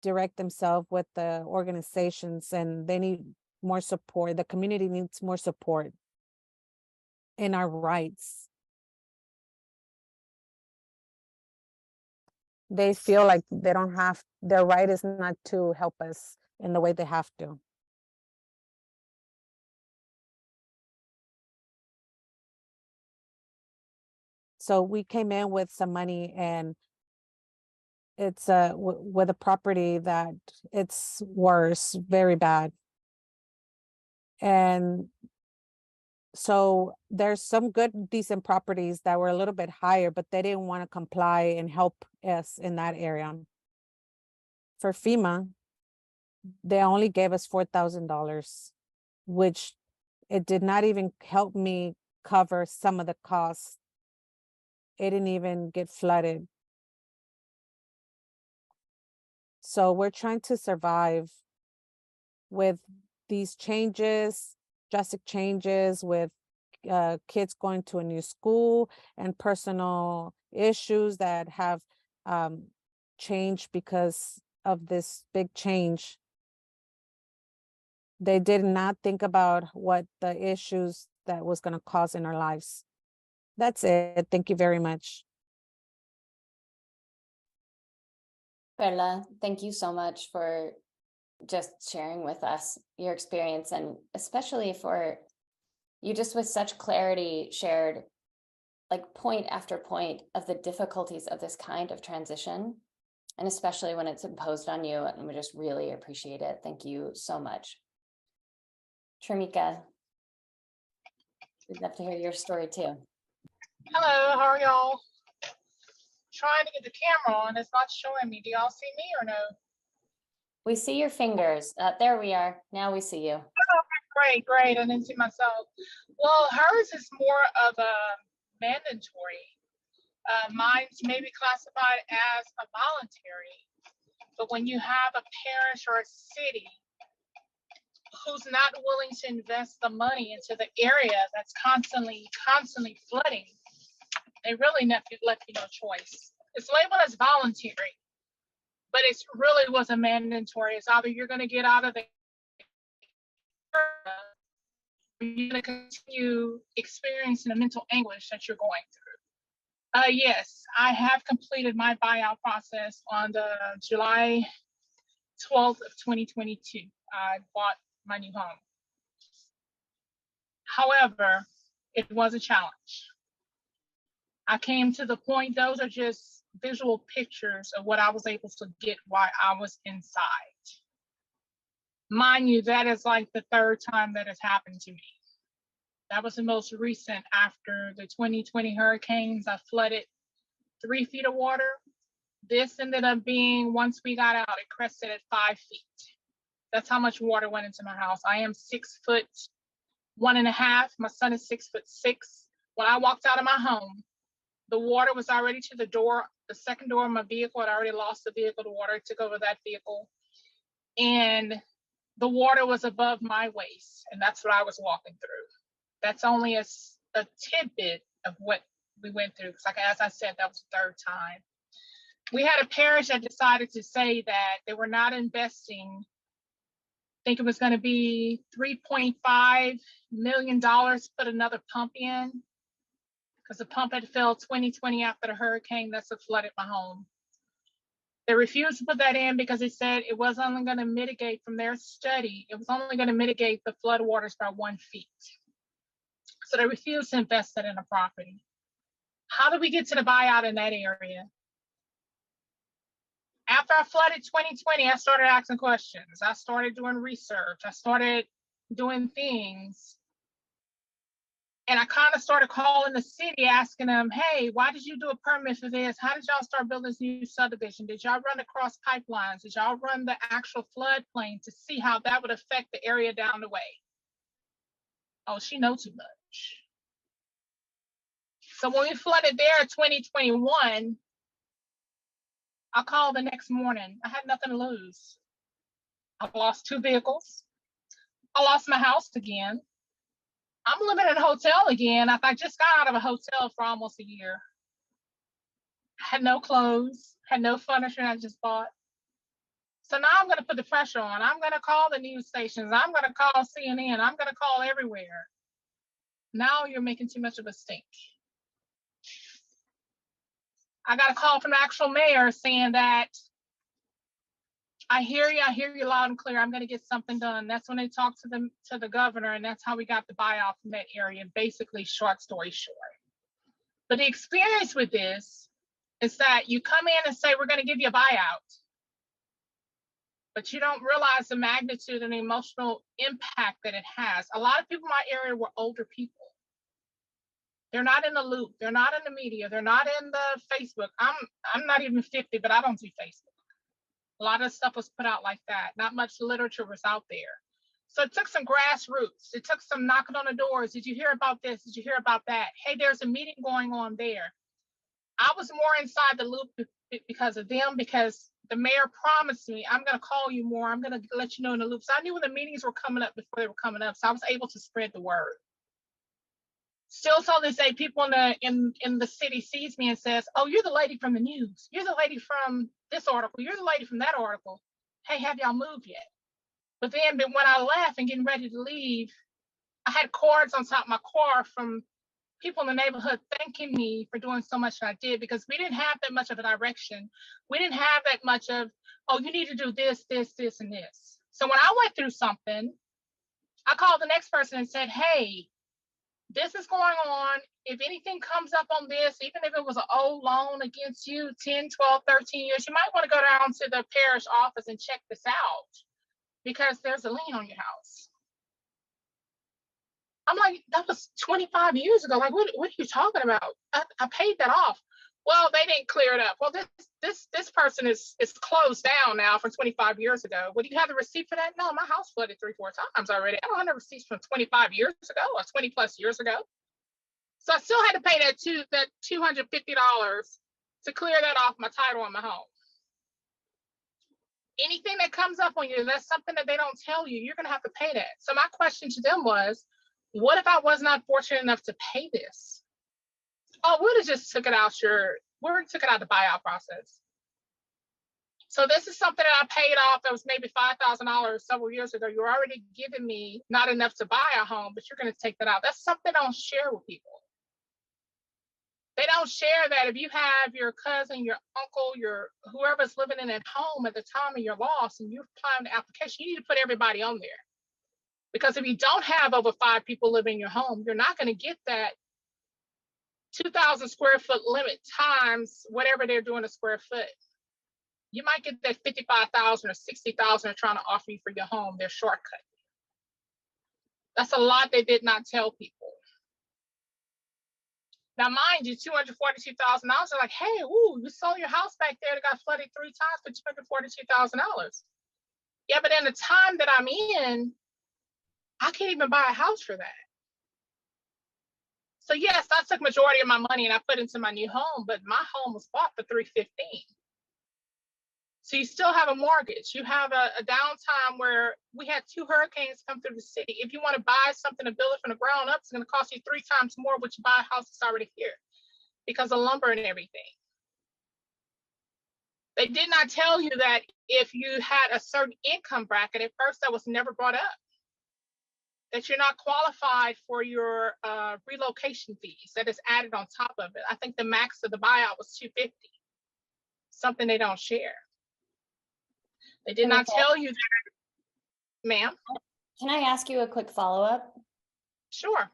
direct themselves with the organizations, and they need more support. The community needs more support in our rights. They feel like they don't have, their right is not to help us in the way they have to. So we came in with some money, and it's with a property that it's worse, very bad. And so there's some good, decent properties that were a little bit higher, but they didn't want to comply and help us in that area. For FEMA, they only gave us $4,000, which it did not even help me cover some of the costs. It didn't even get flooded. So we're trying to survive with these changes, drastic changes, with kids going to a new school and personal issues that have changed because of this big change. They did not think about what the issues that was going to cause in our lives. That's it. Thank you very much. Perla, thank you so much for just sharing with us your experience, and especially for you just with such clarity shared like point after point of the difficulties of this kind of transition, and especially when it's imposed on you, and we just really appreciate it. Thank you so much. Tramika, we'd love to hear your story too. Hello, how are y'all? Trying to get the camera on, it's not showing me. Do y'all see me or no? We see your fingers. There we are. Now we see you. Great, great. I didn't see myself. Well, hers is more of a mandatory. Mine's maybe classified as a voluntary. But when you have a parish or a city who's not willing to invest the money into the area that's constantly flooding, they really left you no choice. It's labeled as voluntary, but it really wasn't mandatory. It's either you're going to get out of the area, or you're going to continue experiencing the mental anguish that you're going through. Yes, I have completed my buyout process on the July 12th of 2022. I bought my new home. However, it was a challenge. I came to the point, those are just visual pictures of what I was able to get while I was inside. Mind you, that is like the third time that has happened to me. That was the most recent after the 2020 hurricanes. I flooded 3 feet of water. This ended up being, once we got out, it crested at 5 feet. That's how much water went into my house. I am 6'1.5". My son is 6'6". When I walked out of my home, the water was already to the door, the second door of my vehicle. I'd already lost the vehicle. The water took over that vehicle. And the water was above my waist. And that's what I was walking through. That's only a tidbit of what we went through. Because like, as I said, that was the third time. We had a parish that decided to say that they were not investing. I think it was going to be $3.5 million to put another pump in, because the pump had failed 2020 after the hurricane that's what flooded my home. They refused to put that in because they said it was only going to mitigate, from their study, it was only going to mitigate the flood waters by 1 feet. So they refused to invest that in a property. How did we get to the buyout in that area? After I flooded 2020, I started asking questions. I started doing research. I started doing things. And I kind of started calling the city, asking them, hey, why did you do a permit for this? How did y'all start building this new subdivision? Did y'all run across pipelines? Did y'all run the actual floodplain to see how that would affect the area down the way? Oh, she knows too much. So when we flooded there in 2021, I called the next morning. I had nothing to lose. I lost 2 vehicles. I lost my house again. I'm living in a hotel again. I just got out of a hotel for almost a year. I had no clothes, had no furniture I just bought. So now I'm going to put the pressure on. I'm going to call the news stations. I'm going to call CNN. I'm going to call everywhere. Now you're making too much of a stink. I got a call from the actual mayor saying that I hear you loud and clear. I'm going to get something done. That's when they talked to the governor, and that's how we got the buyout from that area. Basically, short story short. But the experience with this is that you come in and say, we're going to give you a buyout, but you don't realize the magnitude and the emotional impact that it has. A lot of people in my area were older people. They're not in the loop. They're not in the media. They're not in the Facebook. I'm not even 50, but I don't do Facebook. A lot of stuff was put out like that. Not much literature was out there. So it took some grassroots. It took some knocking on the doors. Did you hear about this? Did you hear about that? Hey, there's a meeting going on there. I was more inside the loop because of them, because the mayor promised me, I'm going to call you more. I'm going to let you know in the loop. So I knew when the meetings were coming up before they were coming up. So I was able to spread the word. Still to this day, people in the city sees me and says, oh, you're the lady from the news. You're the lady from this article. You're the lady from that article. Hey, have y'all moved yet? But then when I left and getting ready to leave, I had cards on top of my car from people in the neighborhood thanking me for doing so much that I did, because we didn't have that much of a direction. We didn't have that much of, oh, you need to do this, this, this, and this. So when I went through something, I called the next person and said, hey, this is going on. If anything comes up on this, even if it was an old loan against you, 10, 12, 13 years, you might want to go down to the parish office and check this out, because there's a lien on your house. I'm like, that was 25 years ago. Like, what are you talking about? I paid that off. Well, they didn't clear it up. Well, this person is closed down now from 25 years ago. Well, do you have the receipt for that? No, my house flooded 3-4 times already. I don't have the receipts from 25 years ago or 20 plus years ago. So I still had to pay that $250 to clear that off my title on my home. Anything that comes up on you, that's something that they don't tell you, you're going to have to pay that. So my question to them was, what if I was not fortunate enough to pay this? Oh, we would have just took it out the buyout process. So this is something that I paid off that was maybe $5,000 several years ago. You're already giving me not enough to buy a home, but you're going to take that out. That's something I don't share with people. They don't share that if you have your cousin, your uncle, your whoever's living in that home at the time of your loss and you're applying the application, you need to put everybody on there. Because if you don't have over 5 people living in your home, you're not going to get that 2,000 square foot limit times whatever they're doing a square foot, you might get that 55,000 or 60,000 they're trying to offer you for your home, their shortcut. That's a lot they did not tell people. Now, mind you, $242,000 are like, hey, ooh, you sold your house back there that got flooded 3 times for $242,000. Yeah, but in the time that I'm in, I can't even buy a house for that. So yes, I took majority of my money and I put into my new home, but my home was bought for $315,000. So you still have a mortgage. You have a downtime where we had 2 hurricanes come through the city. If you want to buy something and build it from the ground up, it's going to cost you 3 times more what you buy a house that's already here because of lumber and everything. They did not tell you that if you had a certain income bracket, at first that was never brought up, that you're not qualified for your relocation fees that is added on top of it. I think the max of the buyout was $250,000, something they don't share. They did not tell you that, ma'am. Can I ask you a quick follow-up? Sure.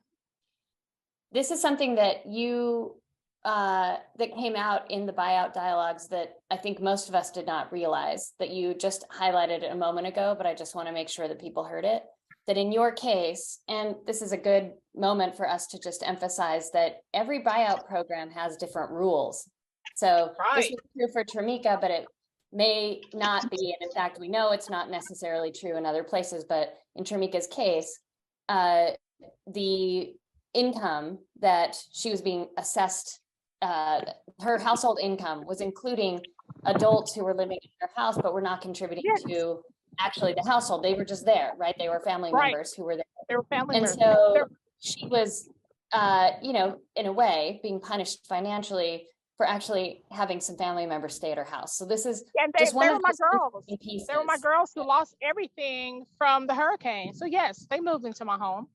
This is something that you that came out in the buyout dialogues that I think most of us did not realize, that you just highlighted a moment ago, but I just want to make sure that people heard it. That in your case, and this is a good moment for us to just emphasize that every buyout program has different rules. So this is true for Tramika, but it may not be. And in fact, we know it's not necessarily true in other places, but in Tramika's case, the income that she was being assessed, her household income was including adults who were living in her house, but were not contributing to actually the household. They were just there, right? They were family members who were there. They were family members. And so she was, you know, in a way being punished financially for actually having some family members stay at her house. So this is just one of my girls. They were my girls who lost everything from the hurricane. So yes, they moved into my home.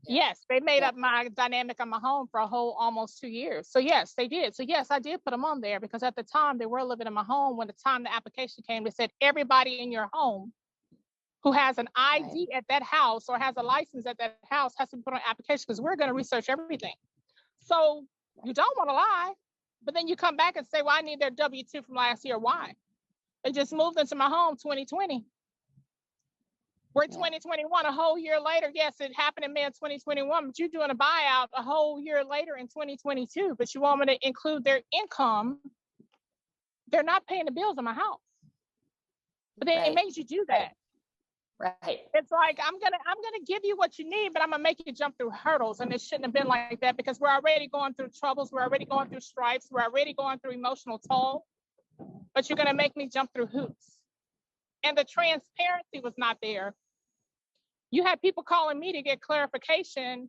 Yes, they made up my dynamic of my home for a whole almost 2 years. So yes, they did. So yes, I did put them on there because at the time they were living in my home. When the time the application came, they said everybody in your home who has an ID at that house or has a license at that house has to put on an application because we're going to research everything. So you don't want to lie, but then you come back and say, well, I need their W-2 from last year. Why? They just moved into my home 2020. We're 2021, a whole year later. Yes, it happened in May of 2021, but you're doing a buyout a whole year later in 2022, but you want me to include their income. They're not paying the bills in my house. But then it made you do that. Right. It's like, I'm gonna give you what you need, but I'm gonna make you jump through hurdles. And it shouldn't have been like that because we're already going through troubles. We're already going through stripes. We're already going through emotional toll, but you're gonna make me jump through hoops. And the transparency was not there. You had people calling me to get clarification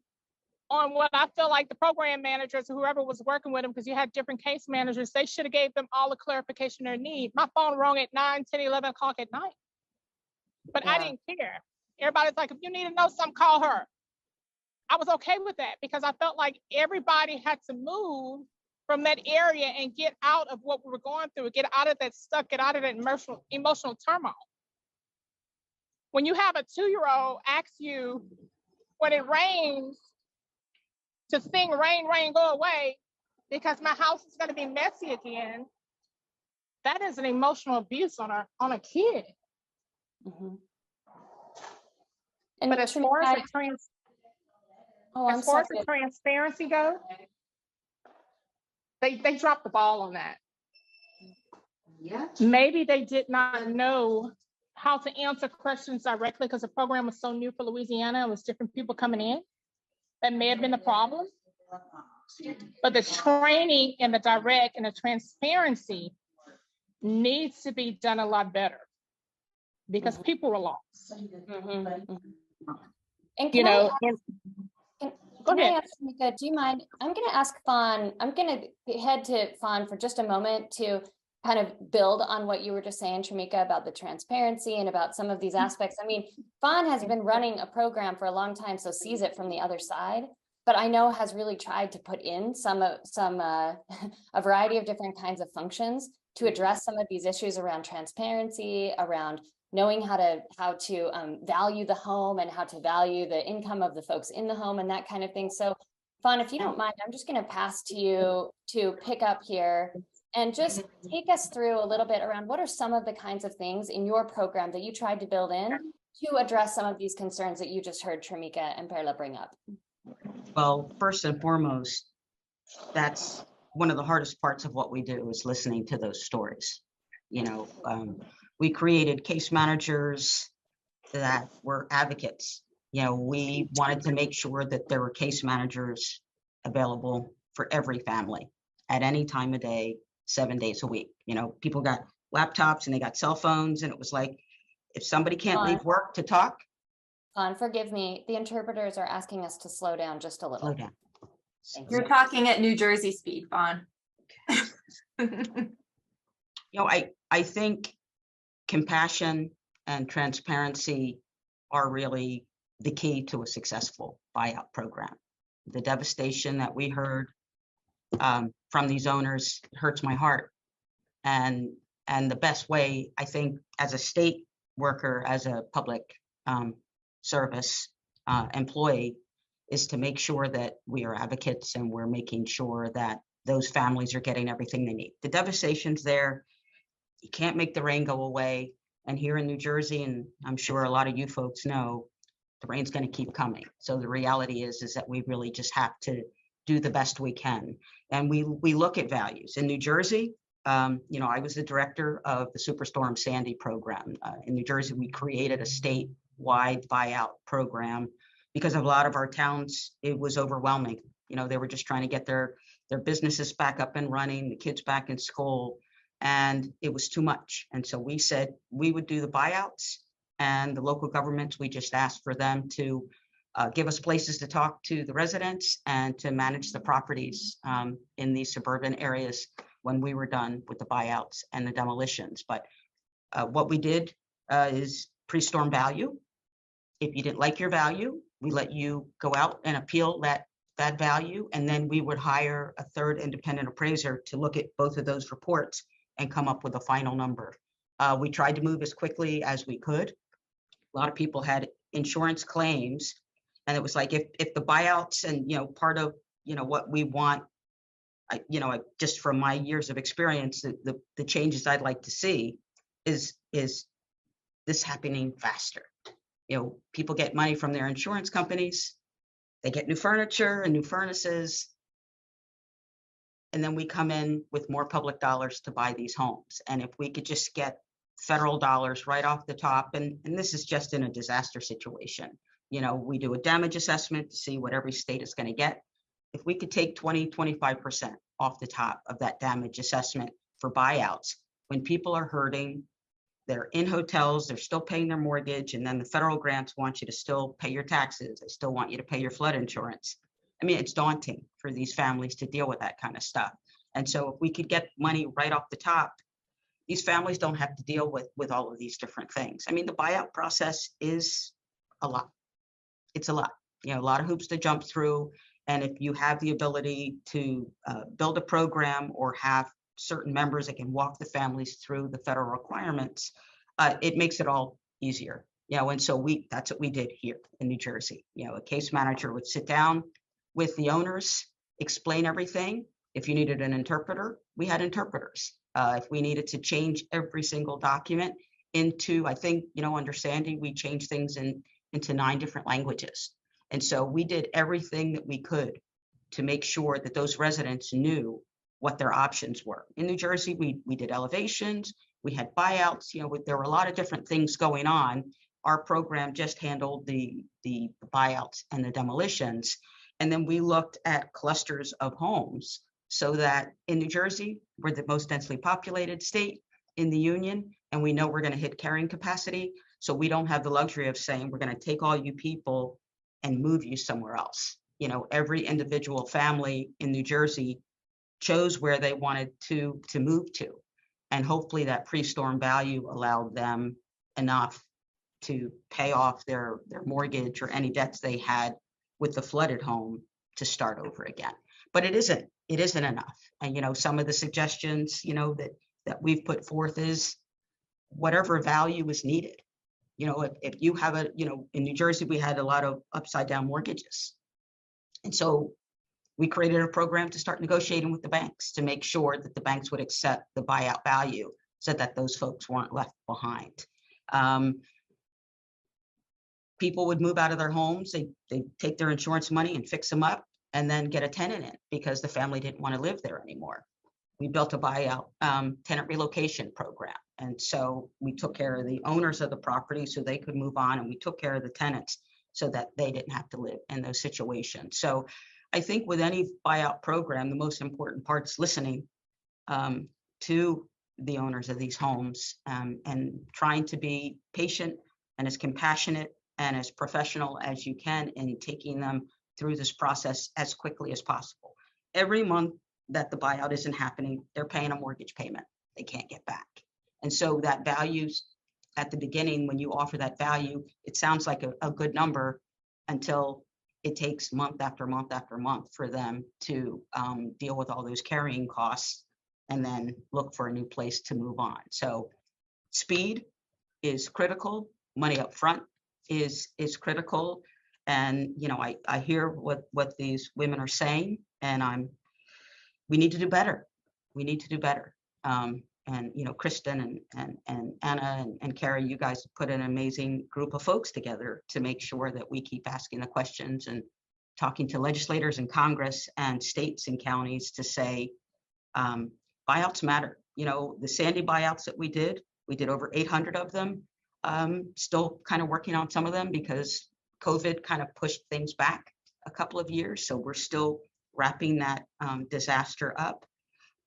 on what I feel like the program managers or whoever was working with them, because you had different case managers, they should have gave them all the clarification they need. My phone rang at 9, 10, 11 o'clock at night. But I didn't care. Everybody's like, if you need to know something, call her. I was okay with that because I felt like everybody had to move from that area and get out of what we were going through, get out of that stuff, get out of that emotional turmoil. When you have a 2-year-old ask you when it rains to sing rain, rain, go away because my house is going to be messy again, that is an emotional abuse on a kid. Mm-hmm. But as far as the transparency goes, they dropped the ball on that. Yeah. Maybe they did not know how to answer questions directly because the program was so new for Louisiana. It was different people coming in. That may have been the problem. But the training and the direct and the transparency needs to be done a lot better because people were lost. Mm-hmm. And Can I ask, Tramika, do you mind? I'm going to ask Fawn, I'm going to head to Fawn for just a moment to kind of build on what you were just saying, Tramika, about the transparency and about some of these aspects. I mean, Fawn has been running a program for a long time, so sees it from the other side, but I know has really tried to put in a variety of different kinds of functions to address some of these issues around transparency, around knowing how to value the home and how to value the income of the folks in the home and that kind of thing. So Fawn, if you don't mind, I'm just going to pass to you to pick up here and just take us through a little bit around what are some of the kinds of things in your program that you tried to build in to address some of these concerns that you just heard Trimika and Perla bring up. Well, first and foremost, that's one of the hardest parts of what we do is listening to those stories. We created case managers that were advocates. We wanted to make sure that there were case managers available for every family at any time of day, 7 days a week. People got laptops and they got cell phones, and it was like, if somebody can't leave work to talk. Forgive me, the interpreters are asking us to slow down just a little. Slow down. Thank You're you. talking at New Jersey speed, Fawn. I think compassion and transparency are really the key to a successful buyout program. The devastation that we heard from these owners hurts my heart. And the best way, I think, as a state worker, as a public service employee, is to make sure that we are advocates and we're making sure that those families are getting everything they need. The devastation's there. You can't make the rain go away. And here in New Jersey, and I'm sure a lot of you folks know, the rain's going to keep coming. So the reality is that we really just have to do the best we can. And we look at values. In New Jersey, I was the director of the Superstorm Sandy program. In New Jersey, we created a statewide buyout program because a lot of our towns, it was overwhelming. They were just trying to get their businesses back up and running, the kids back in school, and it was too much. And so we said we would do the buyouts, and the local governments, we just asked for them to give us places to talk to the residents and to manage the properties in these suburban areas when we were done with the buyouts and the demolitions. But what we did is pre-storm value. If you didn't like your value, we let you go out and appeal that value, and then we would hire a third independent appraiser to look at both of those reports and come up with a final number. We tried to move as quickly as we could. A lot of people had insurance claims, and it was like, if the buyouts and part of what we want, just from my years of experience, the changes I'd like to see is this happening faster. People get money from their insurance companies, they get new furniture and new furnaces, and then we come in with more public dollars to buy these homes. And if we could just get federal dollars right off the top, and this is just in a disaster situation, we do a damage assessment to see what every state is going to get. If we could take 20-25% off the top of that damage assessment for buyouts, when people are hurting, they're in hotels, they're still paying their mortgage, and then the federal grants want you to still pay your taxes. They still want you to pay your flood insurance. I mean, it's daunting for these families to deal with that kind of stuff. And so if we could get money right off the top, these families don't have to deal with all of these different things. I mean, the buyout process is a lot. It's a lot. A lot of hoops to jump through. And if you have the ability to build a program or have certain members that can walk the families through the federal requirements, it makes it all easier. And so that's what we did here in New Jersey. A case manager would sit down with the owners, explain everything. If you needed an interpreter, we had interpreters. If we needed to change every single document into, I think, under Sandy, we changed things into 9 different languages. And so we did everything that we could to make sure that those residents knew what their options were. In New Jersey, we did elevations, we had buyouts, there were a lot of different things going on. Our program just handled the buyouts and the demolitions. And then we looked at clusters of homes so that in New Jersey, we're the most densely populated state in the union, and we know we're going to hit carrying capacity. So we don't have the luxury of saying, we're going to take all you people and move you somewhere else. Every individual family in New Jersey chose where they wanted to move to. And hopefully that pre-storm value allowed them enough to pay off their mortgage or any debts they had with the flooded home to start over again. But it isn't enough. And some of the suggestions that we've put forth is whatever value is needed. If you have in New Jersey, we had a lot of upside down mortgages. And so we created a program to start negotiating with the banks to make sure that the banks would accept the buyout value so that those folks weren't left behind. People would move out of their homes, they take their insurance money and fix them up and then get a tenant in because the family didn't want to live there anymore. We built a buyout tenant relocation program. And so we took care of the owners of the property so they could move on, and we took care of the tenants so that they didn't have to live in those situations. So I think with any buyout program, the most important part is listening to the owners of these homes and trying to be patient and as compassionate and as professional as you can in taking them through this process as quickly as possible. Every month that the buyout isn't happening, they're paying a mortgage payment they can't get back. And so that values at the beginning, when you offer that value, it sounds like a good number until it takes month after month after month for them to deal with all those carrying costs and then look for a new place to move on. So speed is critical. Money up front is critical. And, you know, I hear what these women are saying, and we need to do better. We need to do better. And, you know, Kristen and Anna and Carrie, you guys put an amazing group of folks together to make sure that we keep asking the questions and talking to legislators in Congress and states and counties to say, buyouts matter. You know, the Sandy buyouts that we did over 800 of them. Still kind of working on some of them because COVID kind of pushed things back a couple of years. So we're still wrapping that disaster up.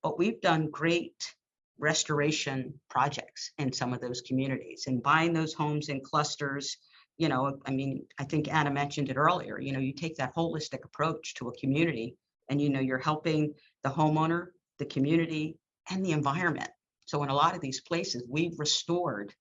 But we've done great restoration projects in some of those communities and buying those homes in clusters. You know, I mean, I think Anna mentioned it earlier, you know, you take that holistic approach to a community and, you know, you're helping the homeowner, the community, and the environment. So in a lot of these places, we've restored,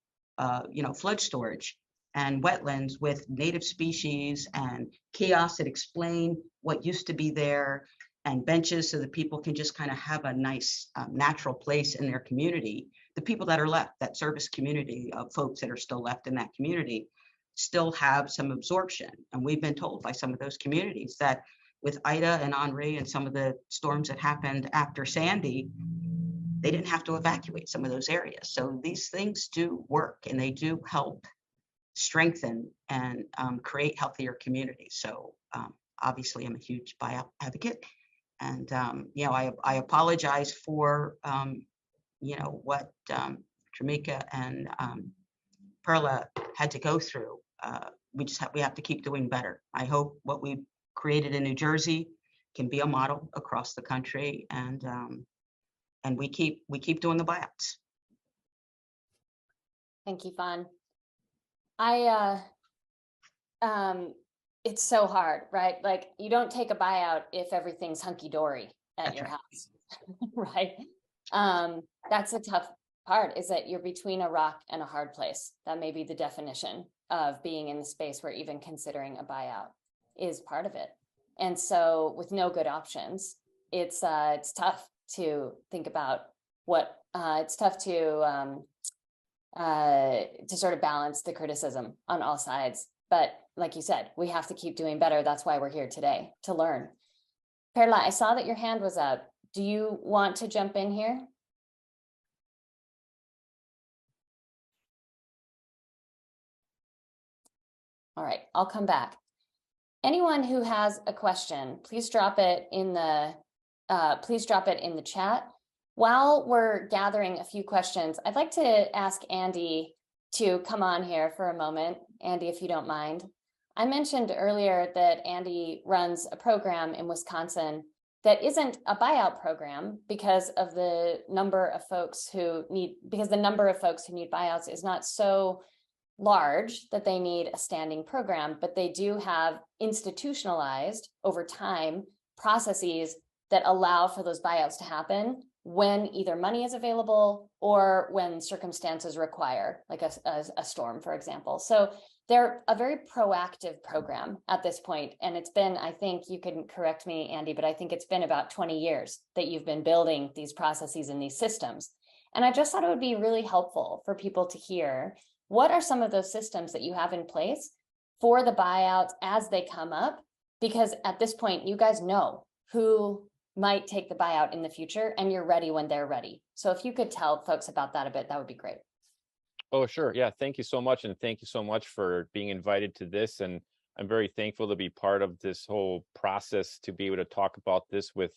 you know, flood storage and wetlands with native species and kiosks that explain what used to be there, and benches so that people can just kind of have a nice natural place in their community. The people that are left, that service community of folks that are still left in that community, still have some absorption. And we've been told by some of those communities that with Ida and Henri and some of the storms that happened after Sandy, they didn't have to evacuate some of those areas. So these things do work, and they do help strengthen and create healthier communities. So obviously I'm a huge buyout advocate. And, you know, I apologize for, you know, what Tramika and Perla had to go through. We have to keep doing better. I hope what we created in New Jersey can be a model across the country, and we keep doing the buyouts. Thank you, Fawn. It's so hard, right? Like, you don't take a buyout if everything's hunky-dory at your house, right? That's the tough part, is that you're between a rock and a hard place. That may be the definition of being in the space where even considering a buyout is part of it. And so with no good options, it's tough to think about what, it's tough to sort of balance the criticism on all sides. But like you said, we have to keep doing better. That's why we're here today, to learn. Perla, I saw that your hand was up. Do you want to jump in here? All right, I'll come back. Anyone who has a question, please drop it in the chat. While we're gathering a few questions, I'd like to ask Andy to come on here for a moment. Andy, if you don't mind. I mentioned earlier that Andy runs a program in Wisconsin that isn't a buyout program because of the number of folks who need buyouts is not so large that they need a standing program, but they do have institutionalized over time processes that allow for those buyouts to happen when either money is available or when circumstances require, like a storm, for example. So they're a very proactive program at this point. And it's been, I think you can correct me, Andy, but I think it's been about 20 years that you've been building these processes and these systems. And I just thought it would be really helpful for people to hear, what are some of those systems that you have in place for the buyouts as they come up? Because at this point, you guys know who might take the buyout in the future, and you're ready when they're ready. So if you could tell folks about that a bit, that would be great. Oh, sure. Yeah. Thank you so much. And thank you so much for being invited to this. And I'm very thankful to be part of this whole process, to be able to talk about this with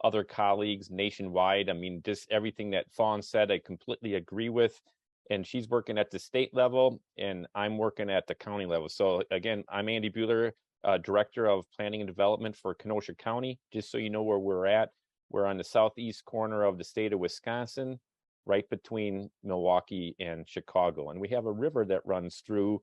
other colleagues nationwide. I mean, just everything that Fawn said, I completely agree with. And she's working at the state level and I'm working at the county level. So again, I'm Andy Buehler, Director of Planning and Development for Kenosha County. Just so you know where we're at, we're on the southeast corner of the state of Wisconsin, right between Milwaukee and Chicago. And we have a river that runs through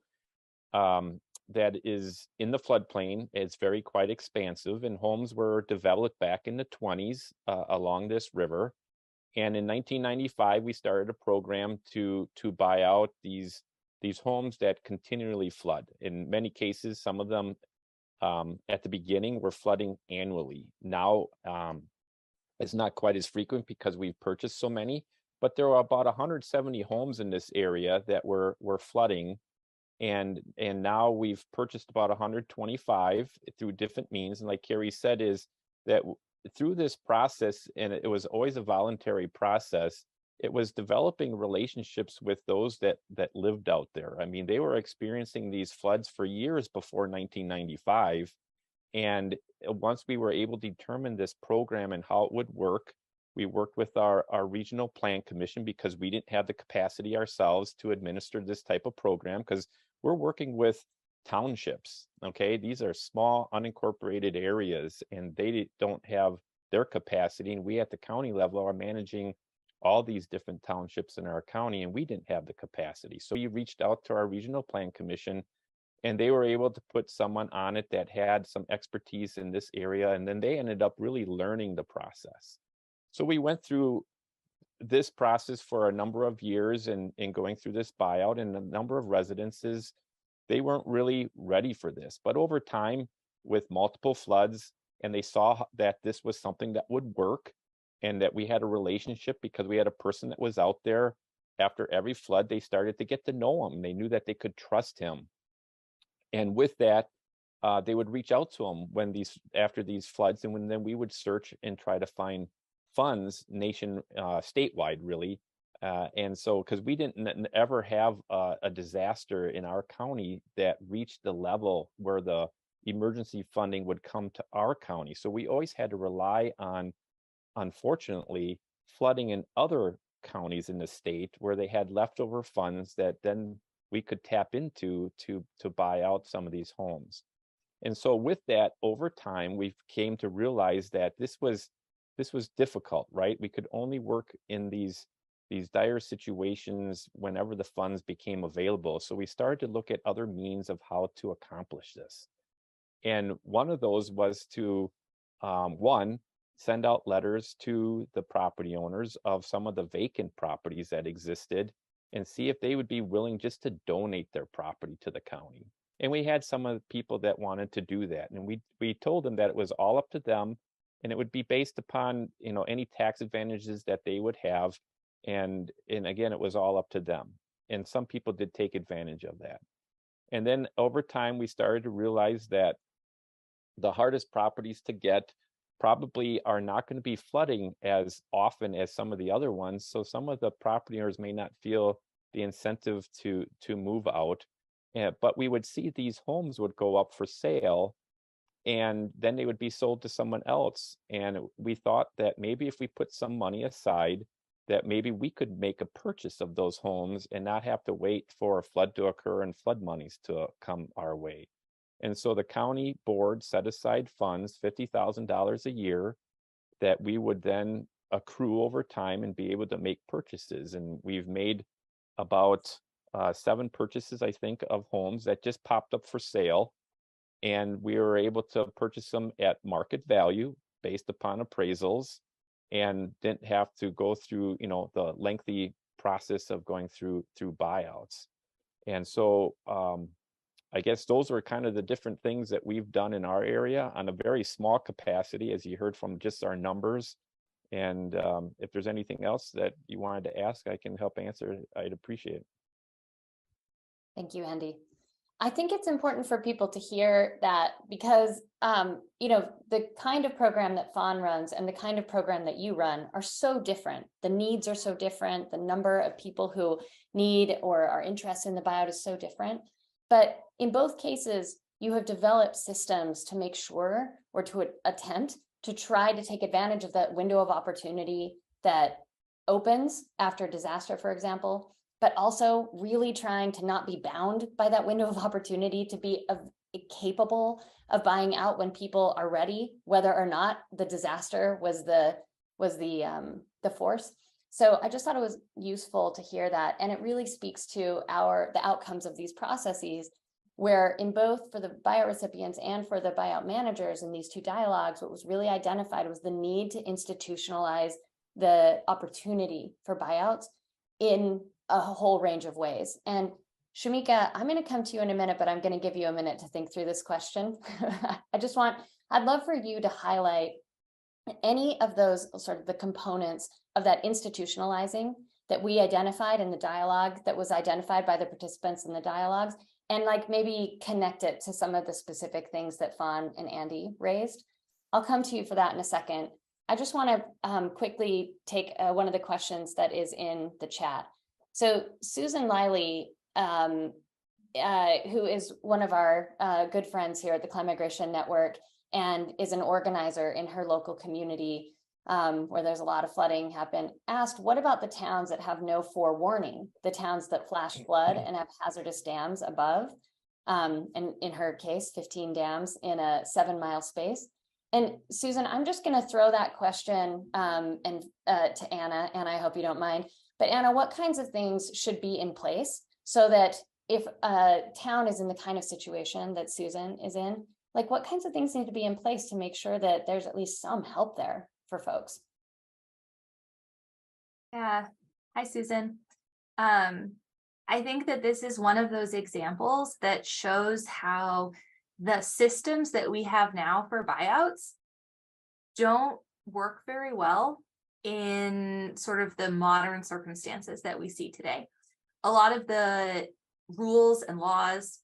that is in the floodplain. It's quite expansive, and homes were developed back in the 20s along this river. And in 1995, we started a program to buy out these homes that continually flood. In many cases, some of them at the beginning were flooding annually. Now it's not quite as frequent because we've purchased so many, but there were about 170 homes in this area that were flooding. And now we've purchased about 125 through different means. And like Carrie said, is that through this process, and it was always a voluntary process, it was developing relationships with those that lived out there. I mean, they were experiencing these floods for years before 1995. And once we were able to determine this program and how it would work, we worked with our regional plan commission, because we didn't have the capacity ourselves to administer this type of program, because we're working with townships. Okay, these are small unincorporated areas and they don't have their capacity, and we at the county level are managing all these different townships in our county, and we didn't have the capacity. So we reached out to our regional plan commission, and they were able to put someone on it that had some expertise in this area, and then they ended up really learning the process. So we went through this process for a number of years and going through this buyout, and a number of residences, they weren't really ready for this. But over time, with multiple floods, and they saw that this was something that would work, and that we had a relationship because we had a person that was out there after every flood, they started to get to know him. They knew that they could trust him. And with that, they would reach out to him after these floods, and then we would search and try to find funds statewide, really. And so, because we didn't ever have a disaster in our county that reached the level where the emergency funding would come to our county. So we always had to rely on, unfortunately, flooding in other counties in the state where they had leftover funds that then we could tap into to buy out some of these homes. And so with that, over time, we came to realize that this was difficult, right? We could only work in these dire situations whenever the funds became available. So we started to look at other means of how to accomplish this. And one of those was to, one, send out letters to the property owners of some of the vacant properties that existed and see if they would be willing just to donate their property to the county. And we had some of the people that wanted to do that. And we told them that it was all up to them, and it would be based upon, any tax advantages that they would have. And again, it was all up to them. And some people did take advantage of that. And then over time, we started to realize that the hardest properties to get probably are not going to be flooding as often as some of the other ones. So some of the property owners may not feel the incentive to move out. But we would see these homes would go up for sale, and then they would be sold to someone else. And we thought that maybe if we put some money aside, that maybe we could make a purchase of those homes and not have to wait for a flood to occur and flood monies to come our way. And so the county board set aside funds, $50,000 a year, that we would then accrue over time and be able to make purchases. And we've made about 7 purchases, I think, of homes that just popped up for sale. And we were able to purchase them at market value based upon appraisals, and didn't have to go through, the lengthy process of going through buyouts. And so I guess those are kind of the different things that we've done in our area on a very small capacity, as you heard from just our numbers. And if there's anything else that you wanted to ask, I can help answer. I'd appreciate it. Thank you, Andy. I think it's important for people to hear that because, you know, the kind of program that Fawn runs and the kind of program that you run are so different. The needs are so different. The number of people who need or are interested in the buyout is so different. But in both cases, you have developed systems to make sure or to attempt to try to take advantage of that window of opportunity that opens after disaster, for example, but also really trying to not be bound by that window of opportunity, to be capable of buying out when people are ready, whether or not the disaster was the force. So I just thought it was useful to hear that, and it really speaks to the outcomes of these processes, where in both for the buyout recipients and for the buyout managers in these two dialogues, what was really identified was the need to institutionalize the opportunity for buyouts in a whole range of ways. And Shamika, I'm going to come to you in a minute, but I'm going to give you a minute to think through this question. I'd love for you to highlight any of those sort of the components of that institutionalizing that we identified in the dialogue, that was identified by the participants in the dialogues, and like maybe connect it to some of the specific things that Fawn and Andy raised. I'll come to you for that in a second. I just want to quickly take one of the questions that is in the chat. So Susan Liley, who is one of our good friends here at the Climigration Network and is an organizer in her local community where there's a lot of flooding happen, asked, what about the towns that have no forewarning, the towns that flash flood and have hazardous dams above? And in her case, 15 dams in a 7-mile space. And Susan, I'm just going to throw that question to Anna, and I hope you don't mind. But Anna, what kinds of things should be in place so that if a town is in the kind of situation that Susan is in, like what kinds of things need to be in place to make sure that there's at least some help there for folks? Yeah. Hi, Susan. I think that this is one of those examples that shows how the systems that we have now for buyouts don't work very well in sort of the modern circumstances that we see today. A lot of the rules and laws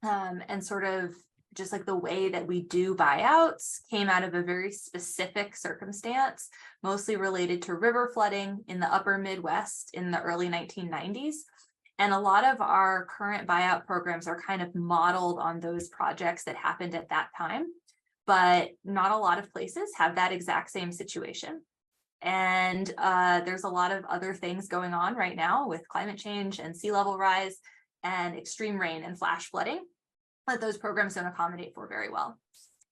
and sort of just like the way that we do buyouts came out of a very specific circumstance, mostly related to river flooding in the upper Midwest in the early 1990s. And a lot of our current buyout programs are kind of modeled on those projects that happened at that time, but not a lot of places have that exact same situation. And there's a lot of other things going on right now with climate change and sea level rise and extreme rain and flash flooding that those programs don't accommodate for very well.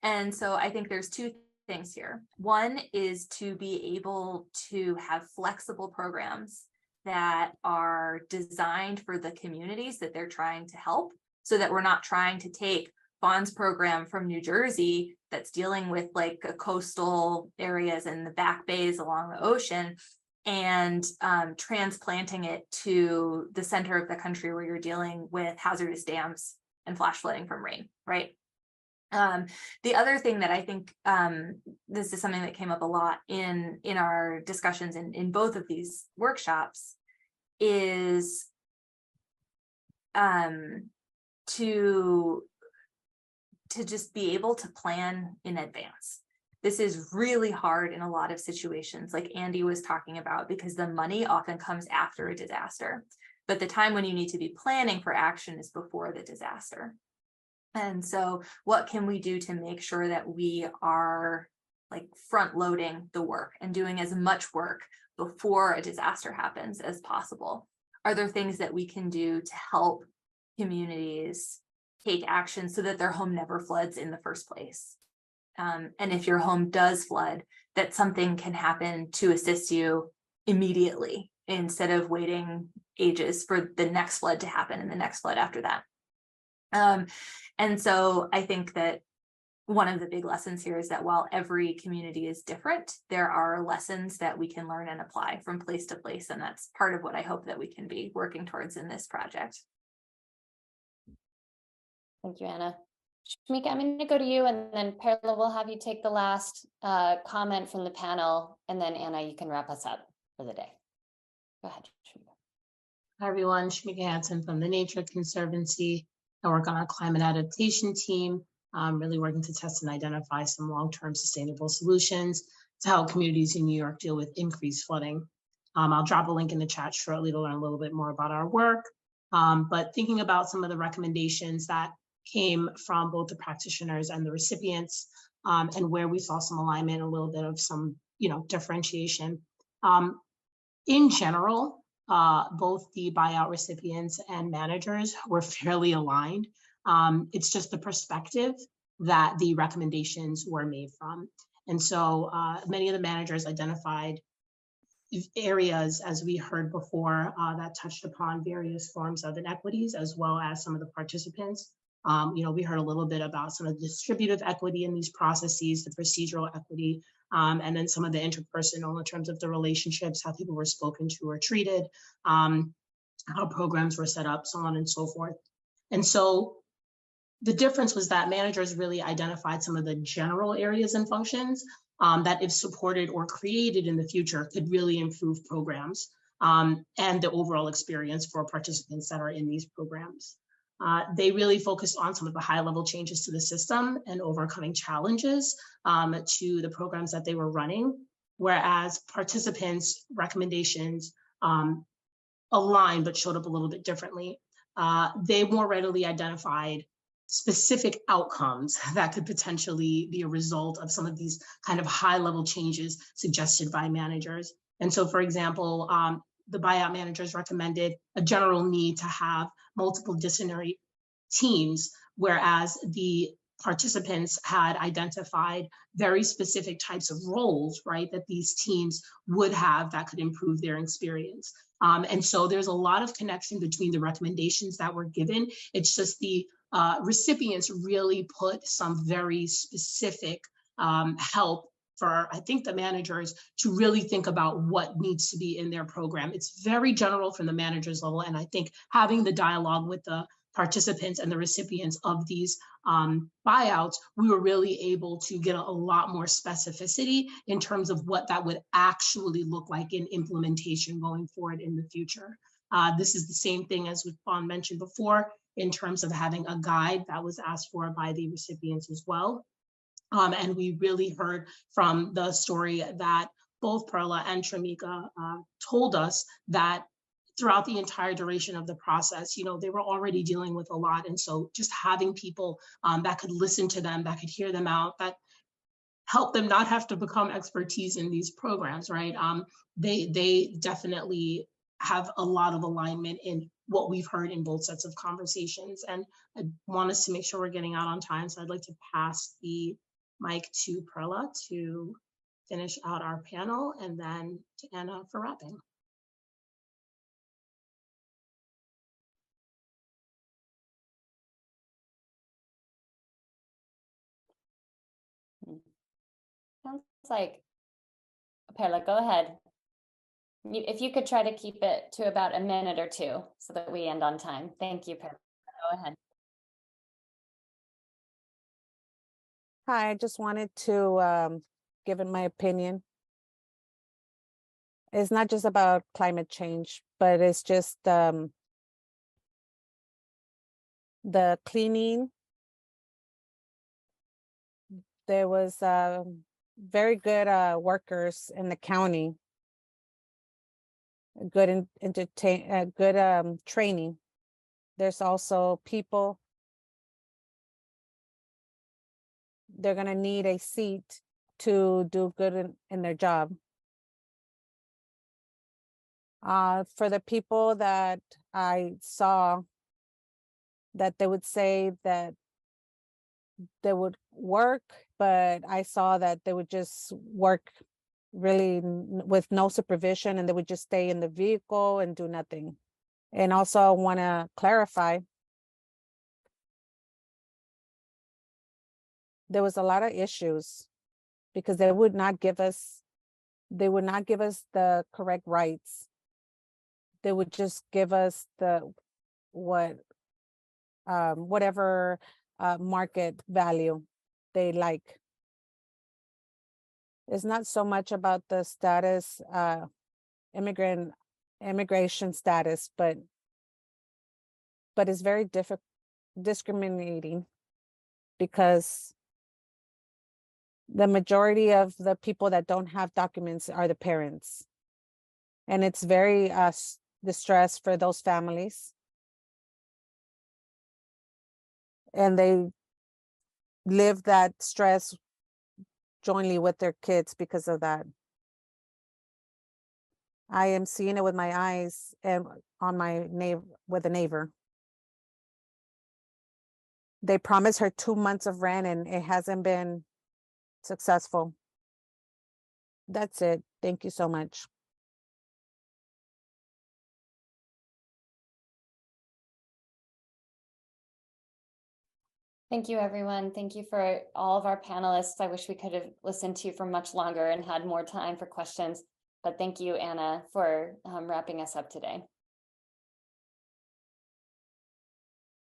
And so I think there's two things here. One is to be able to have flexible programs that are designed for the communities that they're trying to help, so that we're not trying to take Fawn's program from New Jersey that's dealing with like coastal areas and the back bays along the ocean and transplanting it to the center of the country where you're dealing with hazardous dams and flash flooding from rain, right? The other thing that I think this is something that came up a lot in our discussions in both of these workshops is to just be able to plan in advance. This is really hard in a lot of situations, like Andy was talking about, because the money often comes after a disaster, but the time when you need to be planning for action is before the disaster. And so what can we do to make sure that we are like front loading the work and doing as much work before a disaster happens as possible? Are there things that we can do to help communities take action so that their home never floods in the first place? And if your home does flood, that something can happen to assist you immediately instead of waiting ages for the next flood to happen and the next flood after that. And so I think that one of the big lessons here is that while every community is different, there are lessons that we can learn and apply from place to place. And that's part of what I hope that we can be working towards in this project. Thank you, Anna. Shamika, I'm going to go to you, and then Perla, we'll have you take the last comment from the panel, and then Anna, you can wrap us up for the day. Go ahead, Shamika. Hi, everyone. Shamika Hansen from the Nature Conservancy. I work on our climate adaptation team, really working to test and identify some long-term sustainable solutions to help communities in New York deal with increased flooding. I'll drop a link in the chat shortly to learn a little bit more about our work. But thinking about some of the recommendations that came from both the practitioners and the recipients, and where we saw some alignment, a little bit of some, differentiation. In general, both the buyout recipients and managers were fairly aligned. It's just the perspective that the recommendations were made from. And so many of the managers identified areas, as we heard before, that touched upon various forms of inequities, as well as some of the participants. We heard a little bit about some of the distributive equity in these processes, the procedural equity, and then some of the interpersonal in terms of the relationships, how people were spoken to or treated, how programs were set up, so on and so forth. And so the difference was that managers really identified some of the general areas and functions that, if supported or created in the future, could really improve programs and the overall experience for participants that are in these programs. They really focused on some of the high-level changes to the system and overcoming challenges to the programs that they were running, whereas participants' recommendations aligned but showed up a little bit differently. They more readily identified specific outcomes that could potentially be a result of some of these kind of high-level changes suggested by managers. And so, for example, the buyout managers recommended a general need to have multiple disciplinary teams, whereas the participants had identified very specific types of roles, right, that these teams would have that could improve their experience. And so there's a lot of connection between the recommendations that were given. It's just the recipients really put some very specific help for, I think, the managers to really think about what needs to be in their program. It's very general from the managers level. And I think having the dialogue with the participants and the recipients of these buyouts, we were really able to get a lot more specificity in terms of what that would actually look like in implementation going forward in the future. This is the same thing as Fawn mentioned before, in terms of having a guide that was asked for by the recipients as well. And we really heard from the story that both Perla and Tramika told us that throughout the entire duration of the process, they were already dealing with a lot. And so just having people that could listen to them, that could hear them out, that help them not have to become expertise in these programs, right? They definitely have a lot of alignment in what we've heard in both sets of conversations. And I want us to make sure we're getting out on time. So I'd like to pass the mic to Perla to finish out our panel, and then to Anna for wrapping. Sounds like, Perla, go ahead. If you could try to keep it to about a minute or two so that we end on time. Thank you, Perla. Go ahead. Hi, I just wanted to give my opinion. It's not just about climate change, but it's just the cleaning. There was very good workers in the county, good training. There's also people, they're gonna need a seat to do good in their job. For the people that I saw, that they would say that they would work, but I saw that they would just work really with no supervision, and they would just stay in the vehicle and do nothing. And also I want to clarify, there was a lot of issues because they would not give us the correct rights. They would just give us whatever market value they like. It's not so much about the status, immigration status, but it's very difficult. discriminating because the majority of the people that don't have documents are the parents. And it's very distress for those families. And they live that stress jointly with their kids because of that. I am seeing it with my eyes and on my neighbor, with a neighbor. They promised her 2 months of rent and it hasn't been successful. That's it. Thank you so much. Thank you, everyone. Thank you for all of our panelists. I wish we could have listened to you for much longer and had more time for questions. But thank you, Anna, for wrapping us up today.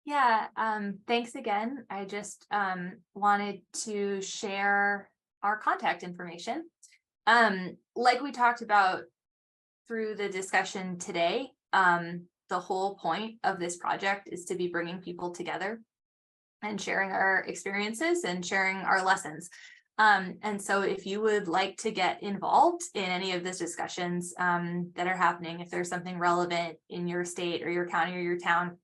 Yeah, thanks again. I just wanted to share our contact information. Like we talked about through the discussion today, the whole point of this project is to be bringing people together and sharing our experiences and sharing our lessons. And so if you would like to get involved in any of these discussions that are happening, if there's something relevant in your state or your county or your town,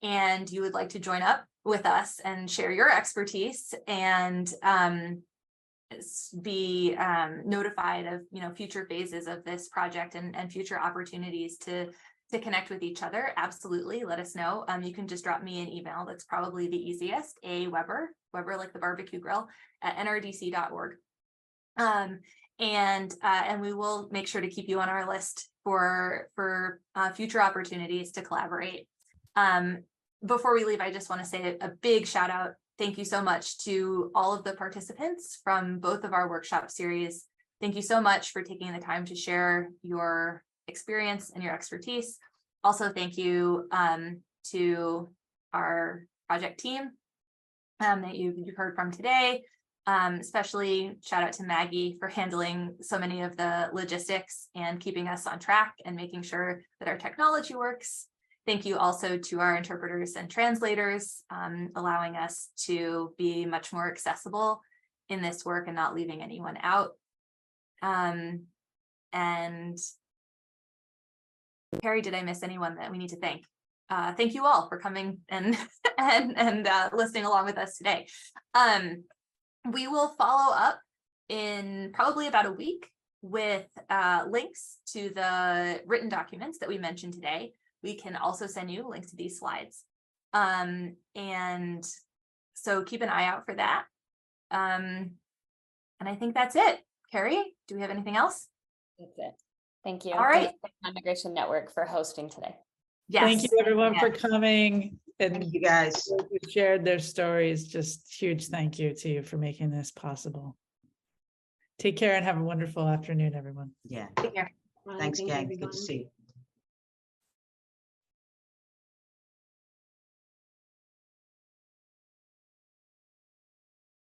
and you would like to join up with us and share your expertise and be notified of future phases of this project and future opportunities to connect with each other, absolutely let us know. You can just drop me an email. That's probably the easiest. Weber like the barbecue grill, at nrdc.org. And we will make sure to keep you on our list for future opportunities to collaborate. Before we leave, I just want to say a big shout out. Thank you so much to all of the participants from both of our workshop series. Thank you so much for taking the time to share your experience and your expertise. Also, thank you to our project team that you've heard from today. Especially shout out to Maggie for handling so many of the logistics and keeping us on track and making sure that our technology works. Thank you also to our interpreters and translators, allowing us to be much more accessible in this work and not leaving anyone out. And Carrie, did I miss anyone that we need to thank? Thank you all for coming and listening along with us today. We will follow up in probably about a week with links to the written documents that we mentioned today. We can also send you links to these slides. And so keep an eye out for that. And I think that's it. Carrie, do we have anything else? That's it. Thank you. All right. Thanks to the Climigration Network for hosting today. Yes. Thank you everyone for coming and Thank you guys. who shared their stories. Just huge thank you to you for making this possible. Take care and have a wonderful afternoon, everyone. Yeah. Take care. Thanks, Thank you, gang. Good to everyone. see you.